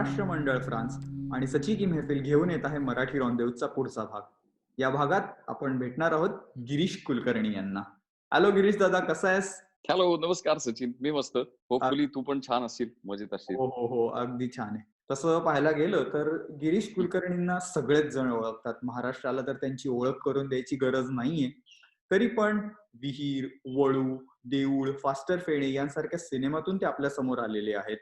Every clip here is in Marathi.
राष्ट्रमंडळ फ्रान्स आणि सची की मेहफिल घेऊन येत आहे मराठी रॉन्देवचा पुढचा भाग. या भागात आपण भेटणार आहोत गिरीश कुलकर्णी यांना. हॅलो गिरीश दादा, कसा आहेस? हॅलो, नमस्कार सचिन. मी मस्त. अग- होपफुली तू पण छान असशील, मजेत असशील. हो हो हो, अगदी छान आहे. तसं पाहायला गेलं तर गिरीश हं, कुलकर्णींना सगळेच जण ओळखतात. महाराष्ट्राला तर त्यांची ओळख करून द्यायची गरज नाहीये. तरी पण विहीर, वळू, देऊळ, फास्टर फेणे यांसारख्या सिनेमातून ते आपल्या समोर आलेले आहेत.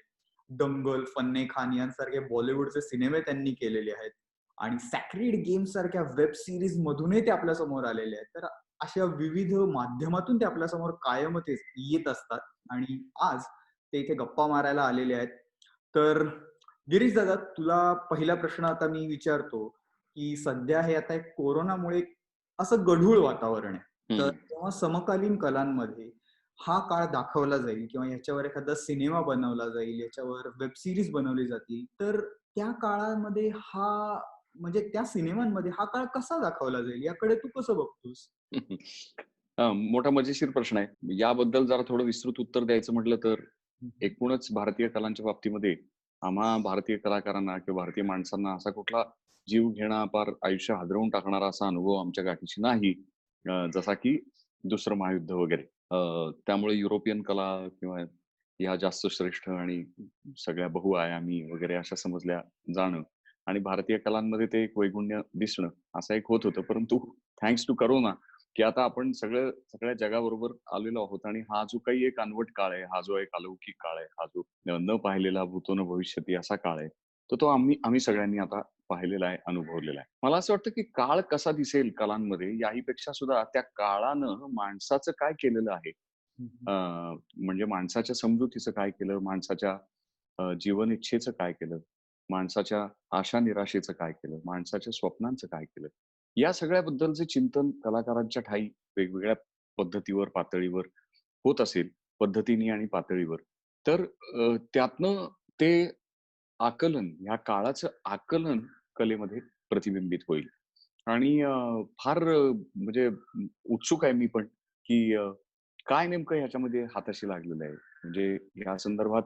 दंगल, फन्ने खान यांसारखे बॉलिवूडचे सिनेमे त्यांनी केलेले आहेत आणि सॅक्रिड गेम सारख्या वेब सिरीज मधूनही ते आपल्या समोर आलेले आहेत. तर अशा विविध माध्यमातून ते आपल्या समोर कायमच येत असतात आणि आज ते इथे गप्पा मारायला आलेले आहेत. तर गिरीश दादा, तुला पहिला प्रश्न आता मी विचारतो की सध्या हे आता एक कोरोनामुळे असं गढूळ वातावरण आहे. हं, तर हं. तेव्हा समकालीन कलांमध्ये हा काळ दाखवला जाईल किंवा ह्याच्यावर एखादा सिनेमा बनवला जाईल, याच्यावर वेब सिरीज बनवली जातील, तर त्या काळामध्ये हा म्हणजे त्या सिनेमांमध्ये हा काळ कसा दाखवला जाईल याकडे तू कसं बघतोस? मोठा मजेशीर प्रश्न आहे. याबद्दल जरा थोडं विस्तृत उत्तर द्यायचं म्हटलं तर, हम्म. एकूणच भारतीय कलांच्या बाबतीमध्ये आम्हा भारतीय कलाकारांना किंवा भारतीय माणसांना असा कुठला जीव घेणा, पार आयुष्य हादरवून टाकणारा असा अनुभव आमच्या गाठीशी नाही. जसा की दुसरं महायुद्ध वगैरे. त्यामुळे युरोपियन कला किंवा ह्या जास्त श्रेष्ठ आणि सगळ्या बहुआयामी वगैरे अशा समजल्या जाणं आणि भारतीय कलांमध्ये ते एक वैगुण्य दिसणं असं एक होत होतं. परंतु थँक्स टू करोना की आता आपण सगळ्या जगाबरोबर आलेलो आहोत आणि हा जो काही एक अनवट काळ आहे, हा जो एक अलौकिक काळ आहे, हा जो न पाहिलेला भूतो न भविष्यती असा काळ आहे, तर तो आम्ही आम्ही सगळ्यांनी आता पाहिलेला आहे, अनुभवलेला आहे. मला असं वाटतं की काळ कसा दिसेल कलांमध्ये याहीपेक्षा सुद्धा त्या काळानं माणसाचं काय केलेलं आहे, हम्म. अ, म्हणजे माणसाच्या समजुतीचं काय केलं, माणसाच्या जीवन इच्छेचं काय केलं, माणसाच्या आशा निराशेचं काय केलं, माणसाच्या स्वप्नांचं काय केलं, या सगळ्याबद्दलचे चिंतन कलाकारांच्या ठायी वेगवेगळ्या पद्धतीवर, पातळीवर होत असेल, पद्धतीने आणि पातळीवर, तर त्यातनं ते आकलन, ह्या काळाचं आकलन कलेमध्ये प्रतिबिंबित होईल. आणि फार म्हणजे उत्सुक आहे मी पण, की काय नेमकं ह्याच्यामध्ये हाताशी लागलेलं आहे. म्हणजे या संदर्भात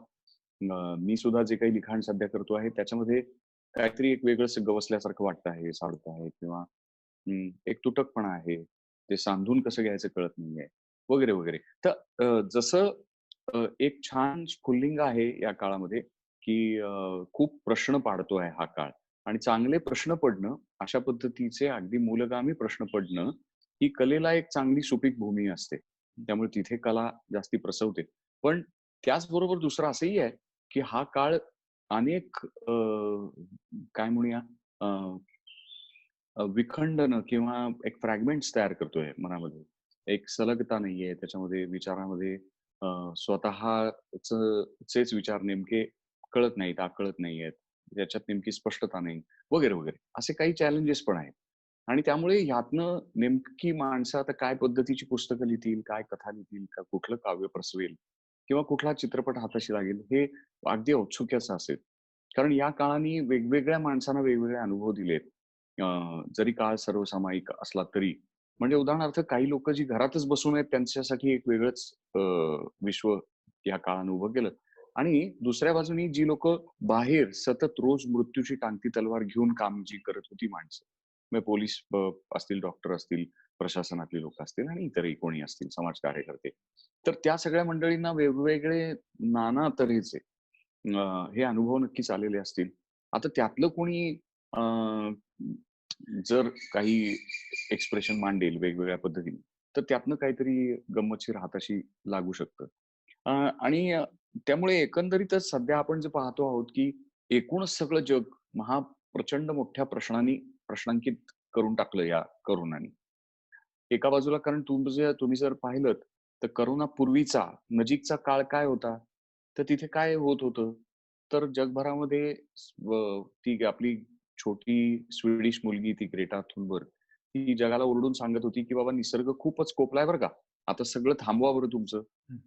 मी सुद्धा जे काही लिखाण सध्या करतो आहे, त्याच्यामध्ये काहीतरी एक वेगळंच गवसल्यासारखं वाटतं आहे, साडतं आहे किंवा एक तुटकपणा आहे. ते सांधून कसं घ्यायचं कळत नाहीये, वगैरे, वगैरे. तर जसं एक छान स्फुल्लिंग आहे या काळामध्ये, की खूप प्रश्न पाडतोय हा काळ आणि चांगले प्रश्न पडणं, अशा पद्धतीचे अगदी मूलगामी प्रश्न पडणं, ही कलेला एक चांगली सुपीक भूमी असते. त्यामुळे तिथे कला जास्ती प्रसवते. पण त्याचबरोबर दुसरं असंही आहे, की हा काळ अनेक काय म्हणूया विखंडन किंवा एक फ्रॅगमेंट्स तयार करतोय मनामध्ये. एक सलगता नाहीये त्याच्यामध्ये विचारामध्ये, स्वतःचेच विचार नेमके कळत नाहीत, आकळत नाहीयेत. त्याच्यात नेमकी स्पष्टता नाही, वगैरे, वगैरे. असे काही चॅलेंजेस पण आहेत. आणि त्यामुळे ह्यातनं नेमकी माणसं आता काय पद्धतीची पुस्तकं लिहितील, काय कथा लिहितील, का कुठलं काव्य प्रसवेल किंवा कुठला चित्रपट हाताशी लागेल, हे अगदी औत्सुक्याचं असेल. कारण या काळाने वेगवेगळ्या माणसांना वेगवेगळे अनुभव दिलेत. जरी काळ सर्वसामायिक असला तरी. म्हणजे उदाहरणार्थ काही लोकं जी घरातच बसून आहेत त्यांच्यासाठी एक वेगळंच विश्व या काळानं उभं केलं आणि दुसऱ्या बाजूनी जी लोकं बाहेर सतत रोज मृत्यूची टांगती तलवार घेऊन काम जी करत होती माणसं. मग पोलीस असतील, डॉक्टर असतील, प्रशासनातली लोकं असतील आणि इतरही कोणी असतील, समाज कार्यकर्ते. तर त्या सगळ्या मंडळींना वेगवेगळे नाना तऱ्हेचे हे अनुभव नक्कीच आलेले असतील. आता त्यातलं कोणी अ, जर काही एक्सप्रेशन मांडेल वेगवेगळ्या पद्धतीने, तर त्यातनं काहीतरी गंमतशीर हाताशी लागू शकतं. आणि त्यामुळे एकंदरीतच सध्या आपण जे पाहतो आहोत, की एकूणच सगळं जग प्रचंड मोठ्या प्रश्नांकित करून टाकलं या कोरोनाने. एका बाजूला कारण तुम्ही जर पाहिलंत, तर कोरोनापूर्वीचा नजीकचा काळ काय होता? तर तिथे काय होत होतं? तर जगभरामध्ये ती आपली छोटी स्वीडिश मुलगी ती ग्रेटा थुनबर्ग, ती जगाला ओरडून सांगत होती, की "बाबा निसर्ग खूपच कोपलाय बरं का. आता सगळं थांबवा बरं तुमचं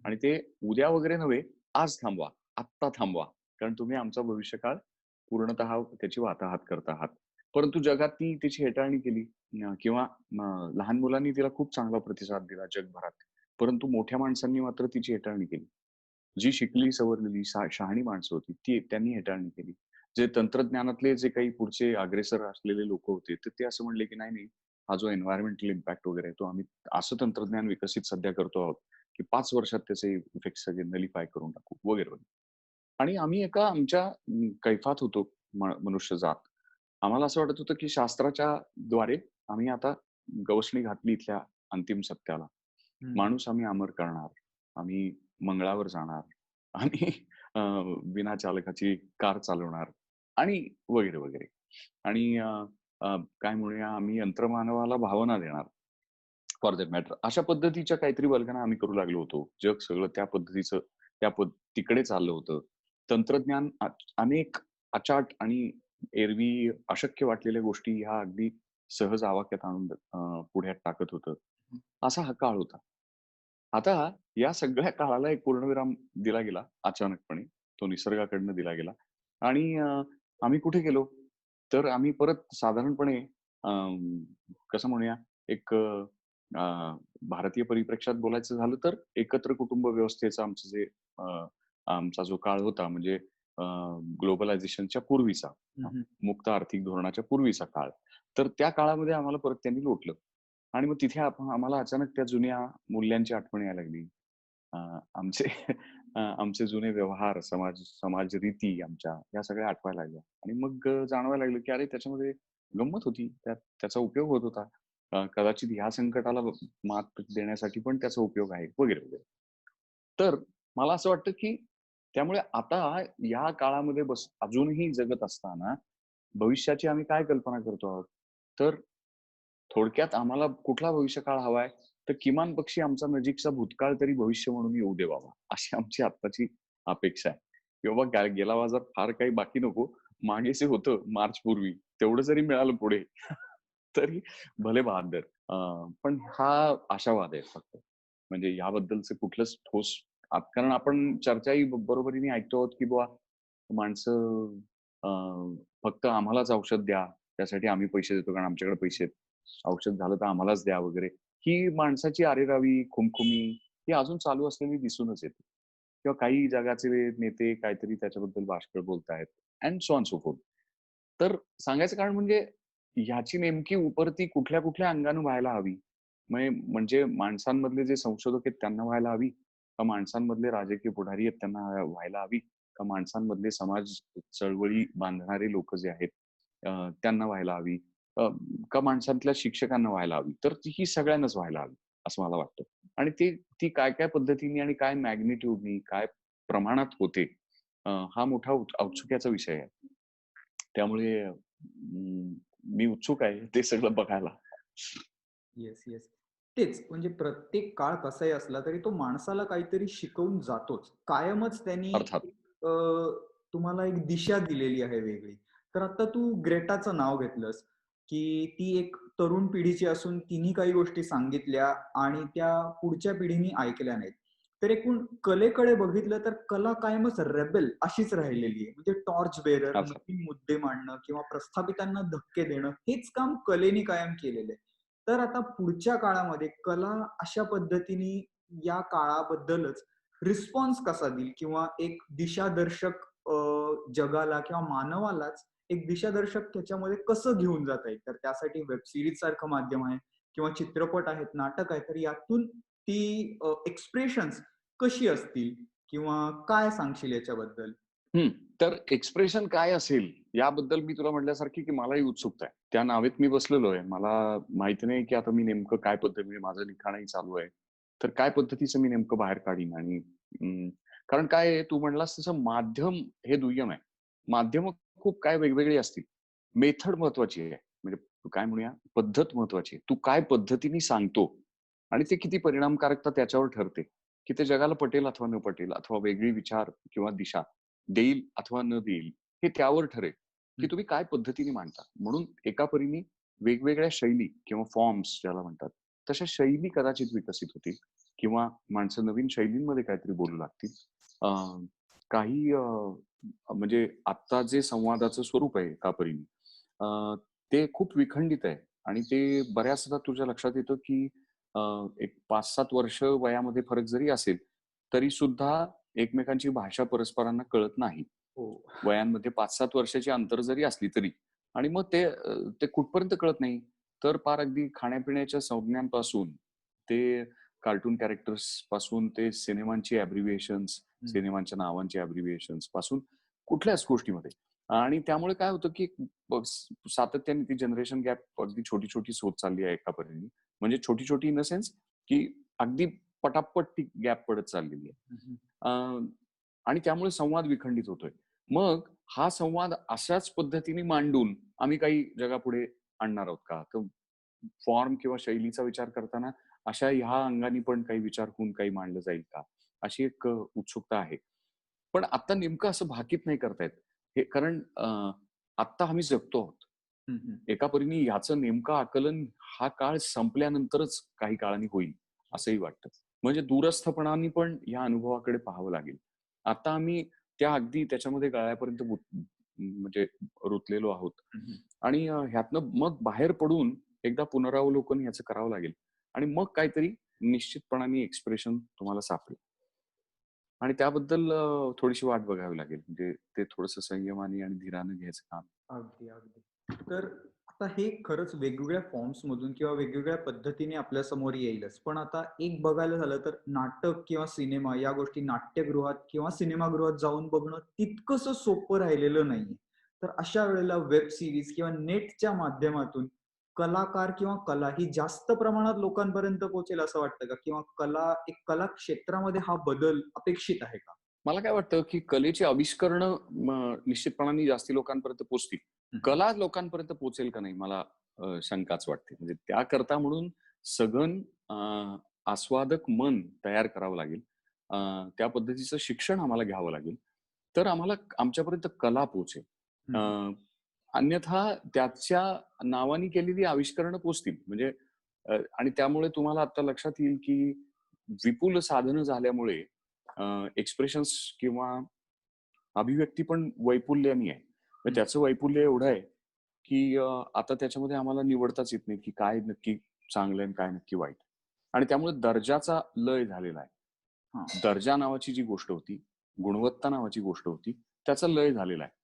आणि ते उद्या वगैरे नव्हे, आज थांबवा, आत्ता थांबवा. कारण तुम्ही आमचा भविष्यकाळ पूर्णतः त्याची वाताहत करत आहात." परंतु जगात ती त्याची हेटाळणी केली किंवा लहान मुलांनी तिला खूप चांगला प्रतिसाद दिला जगभरात. परंतु मोठ्या माणसांनी मात्र तिची हेटाळणी केली. जी शिकली सवरलेली शहाणी माणसं होती, त्यांनी हेटाळणी केली. जे तंत्रज्ञानातले जे काही पुढचे अग्रेसर असलेले लोक होते, तर ते असं म्हणले की नाही नाही, हा जो एन्व्हायरमेंटल इम्पॅक्ट वगैरे आहे, तो आम्ही असं तंत्रज्ञान विकसित सध्या करतो आहोत की 5 वर्षात त्याचे इफेक्ट सगळे नलिफाय करून टाकू वगैरे वगैरे. आणि आम्ही एका आमच्या कैफात होतो, मनुष्यजात. आम्हाला असं वाटत होतं की शास्त्राच्या द्वारे आम्ही आता गवसणी घातली इथल्या अंतिम सत्याला. हम्म. माणूस आम्ही अमर करणार, आम्ही मंगळावर जाणार आणि बिना चालकाची कार चालवणार आणि वगैरे वगैरे. आणि काय म्हणूया, आम्ही यंत्रमानवाला भावना देणार फॉर दॅट मॅटर. अशा पद्धतीच्या काहीतरी कल्पना आम्ही करू लागलो होतो. जग सगळं त्या पद्धतीचं तिकडे चाललं होतं. तंत्रज्ञान अनेक अचाट आणि एरवी अशक्य वाटलेल्या गोष्टी ह्या अगदी सहज आवाक्यात आणून पुढ्यात टाकत होतं. असा हा काळ होता. आता या सगळ्या काळाला एक पूर्णविराम दिला गेला अचानकपणे. तो निसर्गाकडनं दिला गेला आणि आम्ही कुठे गेलो? तर आम्ही परत साधारणपणे कसं म्हणूया, एक भारतीय परिप्रेक्ष्यात बोलायचं झालं तर एकत्र कुटुंब व्यवस्थेचं आमचं जे आमचा जो काळ होता, म्हणजे ग्लोबलायझेशनच्या पूर्वीचा, हम्म. मुक्त आर्थिक धोरणाच्या पूर्वीचा काळ. तर त्या काळामध्ये आम्हाला परत त्यांनी लोटलं आणि मग तिथे आम्हाला अचानक त्या जुन्या मूल्यांची आठवण यायला लागली. अ, आमचे आमचे जुने व्यवहार, समाज रीती आमच्या या सगळ्या आठवायला लागल्या आणि मग जाणवायला लागलं की अरे त्याच्यामध्ये गंमत होती. त्याचा उपयोग होत होता. कदाचित ह्या संकटाला मात देण्यासाठी पण त्याचा उपयोग आहे वगैरे, वगैरे. तर मला असं वाटतं की त्यामुळे आता या काळामध्ये अजूनही जगत असताना भविष्याची आम्ही काय कल्पना करतो आहोत? तर थोडक्यात आम्हाला कुठला भविष्यकाळ हवाय? तर किमान पक्षी आमचा नजीकचा भूतकाळ तरी भविष्य म्हणून येऊ दे बाबा, अशी आमची आत्ताची अपेक्षा आहे. की बाबा गेला बाजार फार काही बाकी नको. मागे जे होतं मार्च पूर्वी तेवढं जरी मिळालं पुढे तरी भले बहाद्दर. पण हा आशावाद आहे फक्त. म्हणजे याबद्दलचं कुठलंच ठोस कारण आपण चर्चाही बरोबरीने ऐकतो आहोत की बुवा माणसं फक्त आम्हालाच औषध द्या, त्यासाठी आम्ही पैसे देतो कारण आमच्याकडे पैसे आहेत. औषध झालं तर आम्हालाच द्या वगैरे. ही माणसाची अरेरावी, खुमखुमी ही अजून चालू असलेली दिसूनच येते. किंवा काही जगाचे नेते काहीतरी त्याच्याबद्दल बाष्कळ बोलतायत and so on so fourth. तर सांगायचं कारण म्हणजे ह्याची नेमकी उपरती कुठल्या-कुठल्या अंगानं व्हायला हवी? म्हणजे माणसांमधले जे संशोधक आहेत त्यांना व्हायला हवी? का माणसांमधले राजकीय पुढारी आहेत त्यांना व्हायला हवी? का माणसांमधले समाज चळवळी बांधणारे लोक जे आहेत त्यांना व्हायला हवी? अ, का माणसातल्या शिक्षकांना व्हायला हवी? तर ही सगळ्यांनाच व्हायला हवी, असं मला वाटतं. आणि ती काय-काय पद्धतीने आणि काय मॅग्निट्यूडनी, काय प्रमाणात होते, हा मोठा औत्सुक्याचा विषय आहे. त्यामुळे मी उत्सुक आहे ते सगळं बघायला. Yes, yes. तेच म्हणजे प्रत्येक काळ कसाही असला तरी तो माणसाला काहीतरी शिकवून जातोच. कायमच त्यांनी अर्थात. अ, तुम्हाला एक दिशा दिलेली आहे वेगळी. तर आता तू ग्रेटाचं नाव घेतलंस, की ती एक तरुण पिढीची असून तिने काही गोष्टी सांगितल्या आणि त्या पुढच्या पिढीने ऐकल्या नाहीत. तर एकूण कलेकडे बघितलं तर कला कायमच रेबेल अशीच राहिलेली आहे. म्हणजे टॉर्च बेरर, अर्थात. नवीन मुद्दे मांडणं किंवा प्रस्थापितांना धक्के देणं हेच काम कलेने कायम केलेलं आहे. तर आता पुढच्या काळामध्ये कला अशा पद्धतीने या काळाबद्दलच रिस्पॉन्स कसा देईल किंवा एक दिशादर्शक जगाला किंवा मानवालाच एक दिशादर्शक त्याच्यामध्ये कसं घेऊन जाता येईल. तर त्यासाठी वेब सिरीज सारखं माध्यम आहे किंवा चित्रपट आहेत, नाटक आहे. तर यातून ती एक्सप्रेशन्स कशी असतील किंवा काय सांगशील याच्याबद्दल? हं. तर एक्सप्रेशन काय असेल याबद्दल मी तुला म्हटल्यासारखी की मलाही उत्सुकता आहे. त्या नावेत मी बसलेलो आहे. मला माहिती नाही की आता मी नेमकं काय पद्धतीने माझं लिखाणही चालू आहे. तर काय पद्धतीचं मी नेमकं बाहेर काढीन आणि कारण काय आहे, तू म्हणलास तसं माध्यम हे दुय्यम आहे. माध्यमं खूप काय वेगवेगळी असतील. मेथड महत्वाची आहे. म्हणजे काय म्हणूया, पद्धत महत्वाची आहे. तू काय पद्धतीने सांगतो आणि ते किती परिणामकारकता त्याच्यावर ठरते, की ते जगाला पटेल अथवा न पटेल अथवा वेगळी विचार किंवा दिशा देईल अथवा न देईल, हे त्यावर ठरेल, की हं. तुम्ही काय पद्धतीने मांडता. म्हणून एका परीने वेगवेगळ्या शैली किंवा फॉर्म्स ज्याला म्हणतात, तशा शैली कदाचित विकसित होतील किंवा माणसं नवीन शैलींमध्ये काहीतरी बोलू लागतील. अ, काही म्हणजे आत्ता जे संवादाचं स्वरूप आहे एका परीने, ते खूप विखंडित आहे आणि ते बऱ्याचदा तुझ्या लक्षात येतं, की एक 5-7 वर्ष वयामध्ये फरक जरी असेल, तरी सुद्धा एकमेकांची भाषा परस्परांना कळत नाही. हो. वयांमध्ये 5-7 वर्षाची अंतर जरी असली तरी. आणि मग ते कुठपर्यंत कळत नाही, तर पार अगदी खाण्यापिण्याच्या संज्ञांपासून ते कार्टून कॅरेक्टर्स पासून ते सिनेमांची ॲब्रिव्हिएशन्स, हं. सिनेमांच्या नावांची ॲब्रिव्हिएशन्स पासून कुठल्याच गोष्टीमध्ये. आणि त्यामुळे काय होतं, की सातत्याने ती जनरेशन गॅप अगदी छोटी-छोटीच होत चालली आहे एका परीने. म्हणजे छोटी-छोटी इन द सेन्स, की अगदी पटापट ती गॅप पडत चाललेली आहे. हं, हं. अ, आणि त्यामुळे संवाद विखंडित होतोय. मग हा संवाद अशाच पद्धतीने मांडून आम्ही काही जगापुढे आणणार आहोत का? तर फॉर्म किंवा शैलीचा विचार करताना अशा ह्या अंगाने पण काही विचार होऊन काही मांडलं जाईल का? अशी एक उत्सुकता आहे. पण आता नेमकं असं भाकीत नाही करता येत. हे कारण आत्ता आम्ही जगतो आहोत. हं, हं. एका परीने ह्याचं नेमकं आकलन हा काळ संपल्यानंतरच काही काळाने होईल, असंही वाटतं. म्हणजे दूरस्थपणाने पण या अनुभवाकडे पाहावं लागेल. आता आम्ही त्या अगदी त्याच्यामध्ये गळ्यापर्यंत म्हणजे रुतलेलो आहोत. हं, हं. आणि ह्यातनं मग बाहेर पडून एकदा पुनरावलोकन ह्याचं करावं लागेल. आणि मग काहीतरी निश्चितपणाने एक्सप्रेशन तुम्हाला सापडेल. आणि त्याबद्दल थोडीशी वाट बघावी लागेल. म्हणजे ते थोडंसं संयमाने आणि धीराने घ्यायचं काम. अगदी, अगदी. तर आता हे खरंच वेगवेगळ्या फॉर्म्समधून किंवा वेगवेगळ्या पद्धतीने आपल्या समोर येईलच. पण आता एक बघायला झालं तर नाटक किंवा सिनेमा या गोष्टी नाट्यगृहात किंवा सिनेमागृहात जाऊन बघणं तितकंसं सोपं राहिलेलं नाहीये. तर अशा वेळेला वेब सीरीज किंवा नेटच्या माध्यमातून कलाकार किंवा कला ही जास्त प्रमाणात लोकांपर्यंत पोहोचेल असं वाटतं का? किंवा एक कला क्षेत्रामध्ये हा बदल अपेक्षित आहे का? मला काय वाटतं, की कलेची आविष्करणं निश्चितपणाने जास्ती लोकांपर्यंत पोहोचतील. हं, हं. कला लोकांपर्यंत पोहोचेल का नाही मला शंकाच वाटते. म्हणजे त्याकरता म्हणून सघन आस्वादक मन तयार करावं लागेल. अ, त्या पद्धतीचं शिक्षण आम्हाला घ्यावं लागेल. तर आम्हाला आमच्यापर्यंत कला पोहोचेल. हं, हं. अ, अन्यथा त्याच्या नावाने केलेली आविष्करणं पोहोचतील. म्हणजे आणि त्यामुळे तुम्हाला आता लक्षात येईल, की विपुल साधनं झाल्यामुळे एक्सप्रेशन्स किंवा अभिव्यक्ती पण वैपुल्यानी आहे. तर हं. त्याचं वैपुल्य एवढं आहे, की आता त्याच्यामध्ये आम्हाला निवडताच येत नाही, की काय नक्की चांगलं आहे आणि काय नक्की वाईट. आणि त्यामुळे दर्जाचा लय झालेला आहे. हां. दर्जा नावाची जी गोष्ट होती, गुणवत्ता नावाची गोष्ट होती, त्याचा लय झालेला आहे.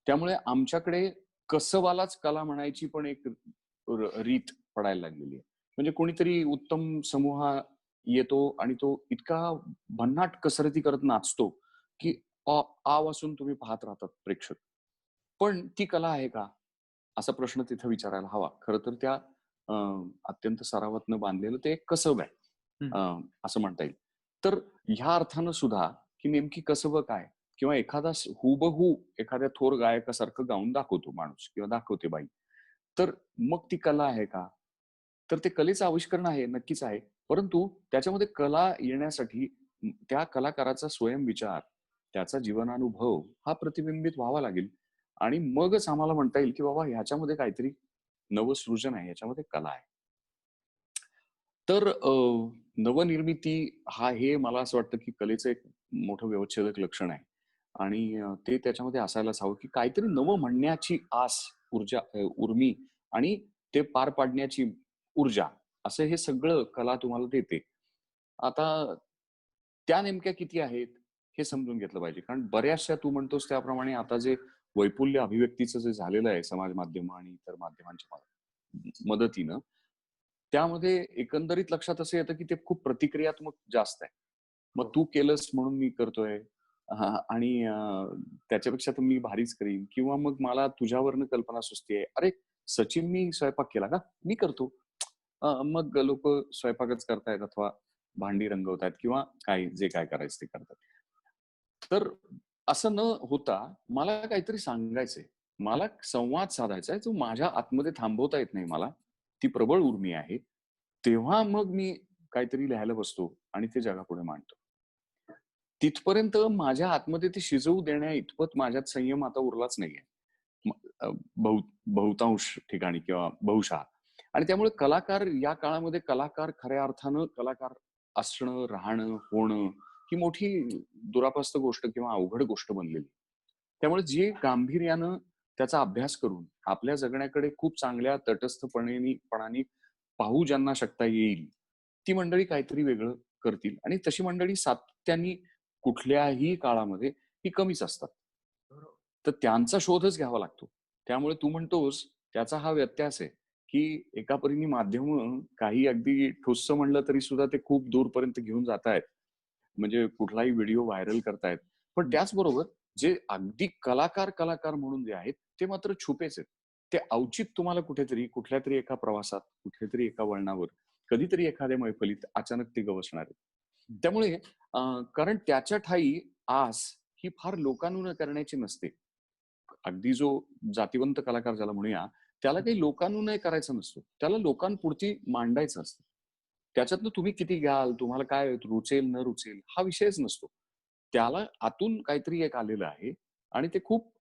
त्यामुळे आमच्याकडे कसवालाच कला म्हणायची पण एक रीत पडायला लागलेली आहे. म्हणजे कोणीतरी उत्तम समूह येतो आणि तो इतका भन्नाट कसरती करत नाचतो, की आ वासून तुम्ही पाहत राहतात प्रेक्षक. पण ती कला आहे का? असा प्रश्न तिथे विचारायला हवा. खरं तर त्या अ, अत्यंत सरावातनं बांधलेलं ते एक कसब आहे. हं. असं म्हणता येईल. तर ह्या अर्थानं सुद्धा, की नेमकी कसबं काय? किंवा एखादा हुबहू एखाद्या थोर गायकासारखं गाऊन दाखवतो माणूस किंवा दाखवते बाई. तर मग ती कला आहे का? तर ते कलेचं आविष्करण आहे, नक्कीच आहे. परंतु त्याच्यामध्ये कला येण्यासाठी त्या कलाकाराचा स्वयंविचार, त्याचा जीवनानुभव हा प्रतिबिंबित व्हावा लागेल आणि मगच आम्हाला म्हणता येईल, की बाबा ह्याच्यामध्ये काहीतरी नवसृजन आहे, ह्याच्यामध्ये कला आहे. तर नवनिर्मिती हे मला असं वाटतं, की कलेचं एक मोठं व्यवच्छेदक लक्षण आहे. आणि ते त्याच्यामध्ये असायलाच हवं, की काहीतरी नवं म्हणण्याची आस, ऊर्जा उर्मी आणि ते पार पाडण्याची ऊर्जा, असं हे सगळं कला तुम्हाला देते. आता त्या नेमक्या किती आहेत, हे समजून घेतलं पाहिजे. कारण बऱ्याचशा तू म्हणतोस त्याप्रमाणे आता जे वैपुल्य अभिव्यक्तीचं जे झालेलं आहे समाज माध्यमं आणि इतर माध्यमांच्या मदतीनं, त्यामध्ये एकंदरीत लक्षात असं येतं, की ते खूप प्रतिक्रियात्मक जास्त आहे. मग हो. तू केलंस म्हणून मी करतोय. हां, आणि त्याच्यापेक्षा तर मी भारीच करीन किंवा मग मला तुझ्यावरनं कल्पना सुचतेय. "अरे, सचिननी स्वयंपाक केला का? मी करतो." मग लोकं स्वयंपाकच करतायत अथवा भांडी रंगवतायत किंवा जे काय करायचं ते करतात. तर असं न होता मला काहीतरी सांगायचंय. हं. मला संवाद साधायचा आहे, जो माझ्या आतमध्ये थांबवता येत नाही मला. ती प्रबळ उर्मी आहे. तेव्हा मग मी काहीतरी लिहायला बसतो आणि ते जगापुढे मांडतो. तिथपर्यंत माझ्या आतमध्ये ते शिजवू देण्या इतपत माझ्यात संयम आता उरलाच नाहीये. म अ, बहु बहुतांश ठिकाणी किंवा बहुशः. आणि त्यामुळे कलाकार या काळामध्ये कलाकार खऱ्या अर्थानं कलाकार असणं, राहणं, होणं ही मोठी दुरापास्त गोष्ट किंवा अवघड गोष्ट बनलेली. त्यामुळे जे गांभीर्यानं त्याचा अभ्यास करून आपल्या जगण्याकडे खूप चांगल्या पणाने पाहू ज्यांना शकता येईल, ती मंडळी काहीतरी वेगळं करतील आणि तशी मंडळी सातत्याने कुठल्याही काळामध्ये ही कमीच असतात. तर त्यांचा शोधच घ्यावा लागतो. त्यामुळे तू म्हणतोस त्याचा हा व्यत्यास आहे, की एका परीने माध्यम काही अगदी ठोसं म्हणलं तरी सुद्धा ते खूप दूरपर्यंत घेऊन जातायत. म्हणजे कुठलाही व्हिडिओ व्हायरल करतायत. पण हं. त्याचबरोबर जे अगदी कलाकार म्हणून जे आहेत, ते मात्र छुपेच आहेत. ते अवचित तुम्हाला कुठेतरी, कुठल्यातरी एका प्रवासात, कुठल्यातरी एका वळणावर, कधीतरी एखाद्या मैफलीत अचानक ते गवसणार आहेत. त्यामुळे कारण त्याच्या ठायी आस ही फार लोकानुनय करण्याची नसते. अगदी जो जातिवंत कलाकार ज्याला म्हणूया, त्याला काही लोकानुनय करायचा नसतो. त्याला लोकांपुरती मांडायचं असतं. त्याच्यातनं तुम्ही किती घ्याल, तुम्हाला काय रुचेल, न रुचेल हा विषयच नसतो. त्याला आतून काहीतरी एक आलेलं आहे आणि ते खूप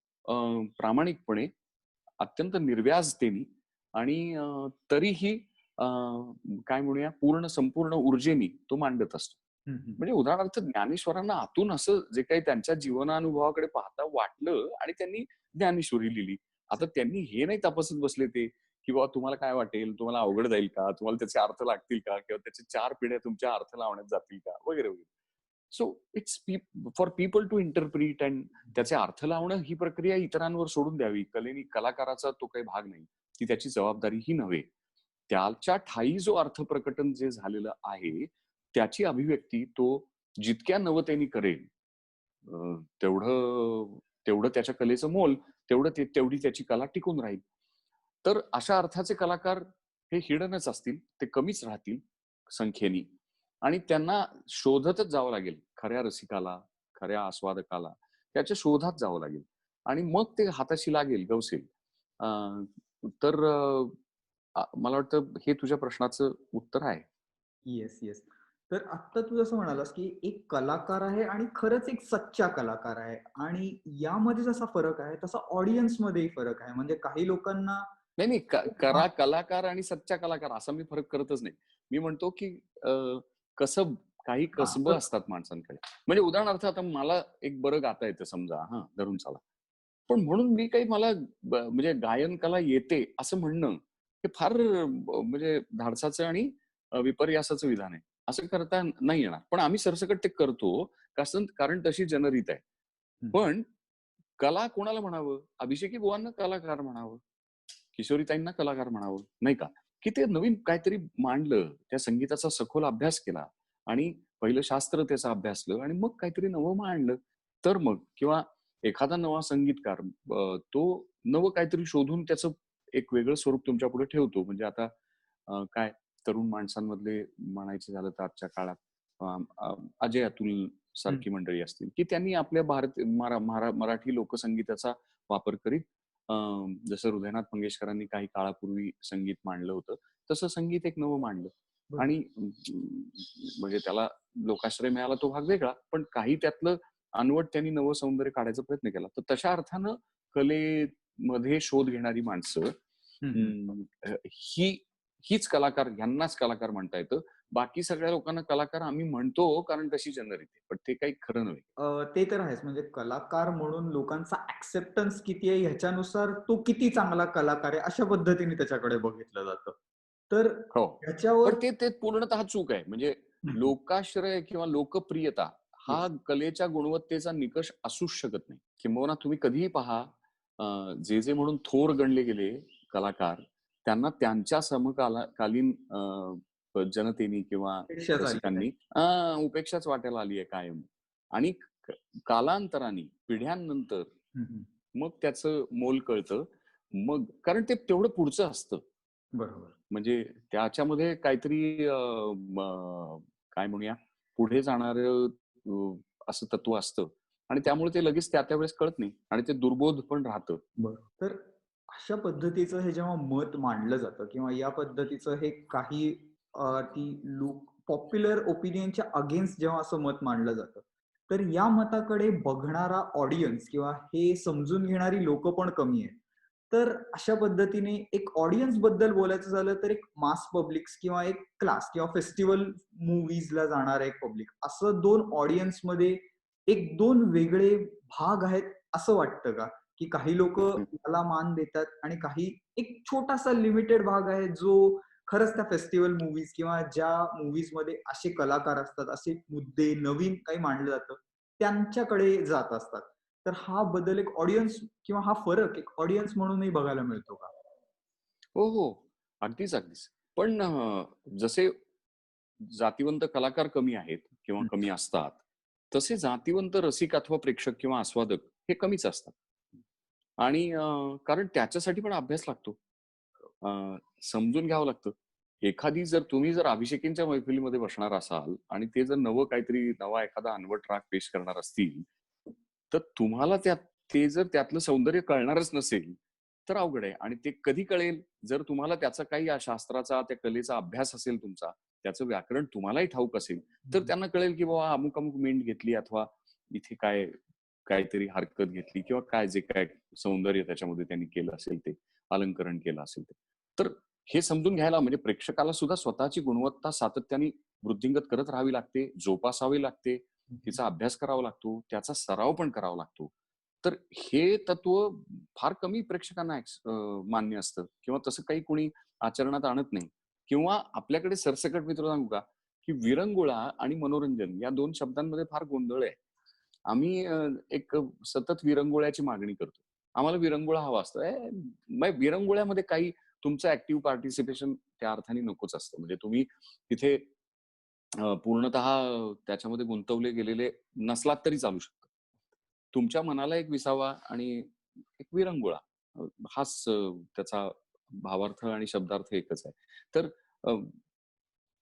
प्रामाणिकपणे, अत्यंत निर्व्याजतेने आणि तरीही काय म्हणूया संपूर्ण ऊर्जेने तो मांडत असतो. हं, हं. म्हणजे उदाहरणार्थ ज्ञानेश्वरांना आतून असं जे काही त्यांच्या जीवनानुभवाकडे पाहता वाटलं आणि त्यांनी ज्ञानेश्वरी लिहिली. आता त्यांनी हे नाही तपासत बसले ते, की बाबा तुम्हाला काय वाटेल? तुम्हाला अवघड जाईल का? तुम्हाला त्याचे अर्थ लागतील का? किंवा त्याच्या 4 पिढ्या तुमच्या अर्थ लावण्यात जातील का? वगैरे, वगैरे. So it's for people to interpret and त्याचे अर्थ लावणं ही प्रक्रिया इतरांवर सोडून द्यावी. कलाकाराचा तो काही भाग नाही. ती त्याची जबाबदारीही नव्हे. त्याच्या ठायी जो अर्थप्रकटन जे झालेलं आहे, त्याची अभिव्यक्ती तो जितक्या नवतेने करेल, तेवढं तेवढं त्याच्या कलेचं मोल, तेवढी त्याची कला टिकून राहील. तर अशा अर्थाचे कलाकार हे हिडनच असतील, ते कमीच राहतील संख्येनी आणि त्यांना शोधतच जावं लागेल. खऱ्या रसिकाला, खऱ्या आस्वादकाला त्याच्या शोधात जावं लागेल आणि मग ते हाताशी लागेल, गवसेल. अ, तर मला वाटतं हे तुझ्या प्रश्नाचं उत्तर आहे. Yes, yes. तर आत्ता तू जसं म्हणालास, की एक कलाकार आहे आणि खरंच एक सच्चा कलाकार आहे आणि यामध्ये जसा फरक आहे, तसा ऑडियन्समध्येही फरक आहे. म्हणजे काही लोकांना नाही, नाही. हां, कलाकार आणि सच्चा कलाकार असा मी फरक करतच नाही. मी म्हणतो, की अ, कसब काही हां, कसबं असतात माणसांकडे. म्हणजे उदाहरणार्थ आता मला एक बरं गाता येतं समजा हां, धरून चाला. पण म्हणून मी काही मला म्हणजे गायन कला येते असं म्हणणं, हे फार म्हणजे धाडसाचं आणि विपर्यासाचं विधान आहे. असं करता नाही येणार. पण आम्ही सरसकट ते करतो कारण तशी जनरीत आहे. हं, पण कला कोणाला म्हणावं? अभिषेकी बुवांना कलाकार म्हणावं. किशोरीताईंना कलाकार म्हणावं, नाही का? की ते नवीन काहीतरी मांडलं, त्या संगीताचा सखोल अभ्यास केला आणि पहिलं शास्त्र त्याचं अभ्यासलं आणि मग काहीतरी नवं मांडलं. तर मग किंवा एखादा नवा संगीतकार तो नवं काहीतरी शोधून त्याचं एक वेगळं स्वरूप तुमच्यापुढे ठेवतो. म्हणजे आता काय तरुण माणसांमधले म्हणायचं झालं तर आजच्या काळात अ, अ, अजय अतुल हं. सारखी मंडळी असतील, की त्यांनी आपल्या मराठी लोकसंगीताचा वापर करीत अ, जसं हृदयनाथ मंगेशकरांनी काही काळापूर्वी संगीत मांडलं होतं, तसं संगीत एक नवं मांडलं. बरं. आणि म्हणजे त्याला लोकाश्रय मिळाला तो भाग वेगळा, पण काही त्यातलं अनवट त्यांनी नवं सौंदर्य काढायचा प्रयत्न केला. तर तशा अर्थानं कलेमध्ये शोध घेणारी माणसं हं, हं. ही हीच कलाकार ह्यांनाच कलाकार म्हणता येतं. बाकी सगळ्या लोकांना कलाकार आम्ही म्हणतो कारण तशी जनरित आहे. पण ते काही खरं नव्हे. ते तर आहेच. म्हणजे कलाकार म्हणून लोकांचा ॲक्सेप्टन्स किती आहे ह्याच्यानुसार तो किती चांगला कलाकार आहे अशा पद्धतीने त्याच्याकडे बघितलं जातं. तर हो. पण ह्याच्यावर ते ते पूर्णतः चूक आहे. म्हणजे हं, हं. लोकाश्रय किंवा लोकप्रियता हा येस. कलेच्या गुणवत्तेचा निकष असूच शकत नाही. किंबहुना तुम्ही कधीही पहा जे म्हणून थोर गणले गेले कलाकार, त्यांना त्यांच्या कालीन जनतेने किंवा अपेक्षा झाली नाही. रसिकांनी उपेक्षाच वाटायला आली आहे कायम. आणि क कालांतराने, पिढ्यानंतर हं, हं. मग त्याचं मोल कळतं. मग कारण ते तेवढं पुढचं असतं. बरोबर. म्हणजे त्याच्यामध्ये काहीतरी काय म्हणूया, पुढे जाणारं असं तत्व असतं आणि त्यामुळे ते लगेच त्या वेळेस कळत नाही आणि ते दुर्बोध पण राहतं. बरं. तर अशा पद्धतीचं हे जेव्हा मत मांडलं जातं किंवा या पद्धतीचं हे काही ती लोक पॉप्युलर ओपिनियनच्या अगेन्स्ट जेव्हा असं मत मांडलं जातं, तर या मताकडे बघणारा ऑडियन्स किंवा हे समजून घेणारी लोकं पण कमी आहेत. तर अशा पद्धतीने एक ऑडियन्स बद्दल बोलायचं झालं तर एक मास पब्लिक्स किंवा एक क्लास किंवा फेस्टिव्हल मूव्हीजला जाणारा एक पब्लिक असं 2 ऑडियन्समध्ये एक 2 वेगळे भाग आहेत असं वाटतं का? की काही लोकं याला मान देतात आणि काही एक छोटासा लिमिटेड भाग आहे जो खरंच त्या फेस्टिव्हल मूव्हीज किंवा ज्या मूव्हीजमध्ये असे कलाकार असतात, असे मुद्दे नवीन काही मांडलं जातं, त्यांच्याकडे जात असतात. तर हा बदल एक ऑडियन्स किंवा हा फरक एक ऑडियन्स म्हणूनही बघायला मिळतो का? हो, हो. अगदीच, अगदीच. पण जसे जातिवंत कलाकार कमी आहेत किंवा हं. कमी असतात, तसे जातिवंत रसिक अथवा प्रेक्षक किंवा आस्वादक हे कमीच असतात. आणि कारण त्याच्यासाठी पण अभ्यास लागतो. अ, समजून घ्यावं लागतं. तुम्ही जर अभिषेकींच्या मैफिलीमध्ये बसणार असाल आणि ते जर नवा एखादा अनवट राग पेश करणार असतील, तर तुम्हाला ते जर त्यातलं सौंदर्य कळणारच नसेल, तर अवघड आहे. आणि ते कधी कळेल, जर तुम्हाला त्याचा काही या शास्त्राचा, त्या कलेचा अभ्यास असेल तुमचा, त्याचं व्याकरण तुम्हालाही ठाऊक असेल, तर त्यांना कळेल की बाबा अमुक-अमुक मींड घेतली अथवा इथे काहीतरी हरकत घेतली किंवा जे काय सौंदर्य त्याच्यामध्ये त्यांनी केलं असेल ते, अलंकरण केलं असेल ते. तर हे समजून घ्यायला म्हणजे प्रेक्षकाला सुद्धा स्वतःची गुणवत्ता सातत्याने वृद्धिंगत करत राहावी लागते, जोपासावी लागते, तिचा अभ्यास करावा लागतो, त्याचा सराव पण करावा लागतो. तर हे तत्व फार कमी प्रेक्षकांना मान्य असतं किंवा तसं काही कोणी आचरणात आणत नाही. किंवा आपल्याकडे सरसकट मी तुला सांगू का, की विरंगुळा आणि मनोरंजन या 2 शब्दांमध्ये फार गोंधळ आहे. आम्ही सतत विरंगुळ्याची मागणी करतो. आम्हाला विरंगुळा हवा असतो. मग विरंगुळ्यामध्ये काही तुमचं ऍक्टिव्ह पार्टिसिपेशन त्या अर्थाने नकोच असतं. म्हणजे तुम्ही तिथे पूर्णतः त्याच्यामध्ये गुंतवले गेलेले नसलात तरी चालू शकतं. तुमच्या मनाला एक विसावा आणि एक विरंगुळा हाच त्याचा भावार्थ आणि शब्दार्थ एकच आहे. तर अ,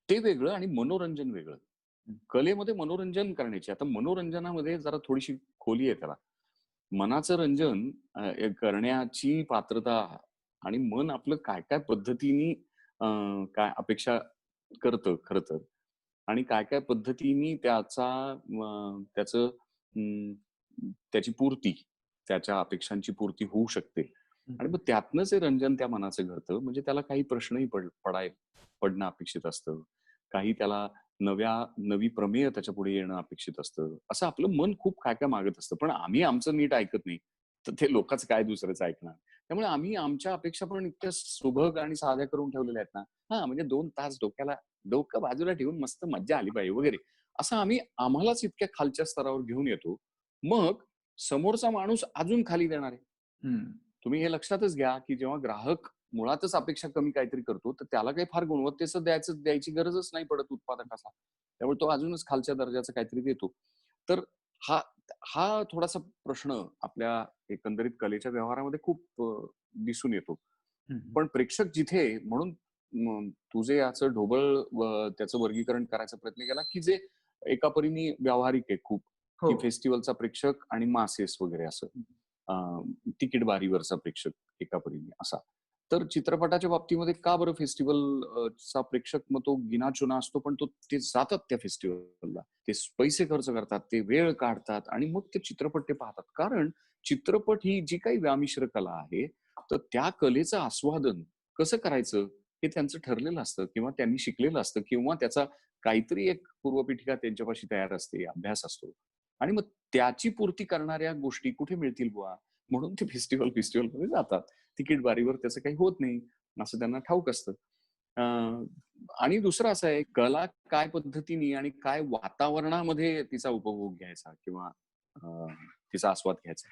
ते वेगळं आणि मनोरंजन वेगळं. कलेमध्ये मनोरंजन करण्याची आता मनोरंजनामध्ये जरा थोडीशी खोली आहे त्याला. मनाचं रंजन करण्याची पात्रता आणि मन आपलं काय-काय पद्धतीने काय अपेक्षा करतं खरं तर आणि काय-काय पद्धतीने त्याचं अं, त्याची पूर्ती, त्याच्या अपेक्षांची पूर्ती होऊ शकते आणि मग त्यातनंच हे रंजन त्या मनाचं घडतं. म्हणजे त्याला काही प्रश्नही पडणं अपेक्षित असतं. काही त्याला नवी प्रमेय त्याच्यापुढे येणं अपेक्षित असतं. असं आपलं मन खूप काय-काय मागत असतं. पण आम्ही आमचं नीट ऐकत नाही. तर ते लोकांचं काय दुसऱ्याचं ऐकणार. त्यामुळे आम्ही आमच्या अपेक्षा पण इतक्या सुबक आणि साध्या करून ठेवलेल्या आहेत ना, हां, म्हणजे 2 तास डोकं बाजूला ठेवून मस्त मज्जा आली पाहिजे वगैरे. असं आम्ही आम्हालाच इतक्या खालच्या स्तरावर घेऊन येतो. मग समोरचा माणूस अजून खाली देणार आहे. हं. तुम्ही हे लक्षातच घ्या, की जेव्हा ग्राहक मुळातच अपेक्षा कमी काहीतरी करतो, तर त्याला काही फार गुणवत्तेचं द्यायची गरजच नाही पडत उत्पादकाला. त्यामुळे तो अजूनच खालच्या दर्जाचं काहीतरी देतो. तर हा हा थोडासा प्रश्न आपल्या एकंदरीत कलेच्या व्यवहारामध्ये खूप दिसून येतो. हं, हं. पण प्रेक्षक जिथे म्हणून तू जे याचं त्याचं वर्गीकरण करायचा प्रयत्न केला, की जे एका परीने व्यावहारिक आहे खूप, हो. की फेस्टिव्हलचा प्रेक्षक आणि मासेस वगैरे असं. अ, तिकीट बारीवरचा प्रेक्षक एका परीने असा. तर चित्रपटाच्या बाबतीमध्ये का बरं चा प्रेक्षक मग तो गिनाचुना असतो, पण ते जातात त्या फेस्टिव्हलला. ते पैसे खर्च करतात, ते वेळ काढतात आणि मग ते चित्रपट ते पाहतात. कारण चित्रपट ही जी काही व्यामिश्र कला आहे, तर त्या कलेचं आस्वादन कसं करायचं हे त्यांचं ठरलेलं असतं किंवा त्यांनी शिकलेलं असतं किंवा त्याचा काहीतरी एक पूर्वपीठिका त्यांच्यापाशी तयार असते, अभ्यास असतो. आणि मग त्याची पूर्ती करणाऱ्या गोष्टी कुठे मिळतील बुवा? म्हणून ते फेस्टिव्हलमध्ये जातात. तिकीट बारीवर त्याचं काही होत नाही, असं त्यांना ठाऊक असतं. अ, आणि दुसरं असं आहे, कला काय पद्धतीने आणि काय वातावरणामध्ये तिचा उपभोग घ्यायचा किंवा अ, तिचा आस्वाद घ्यायचा,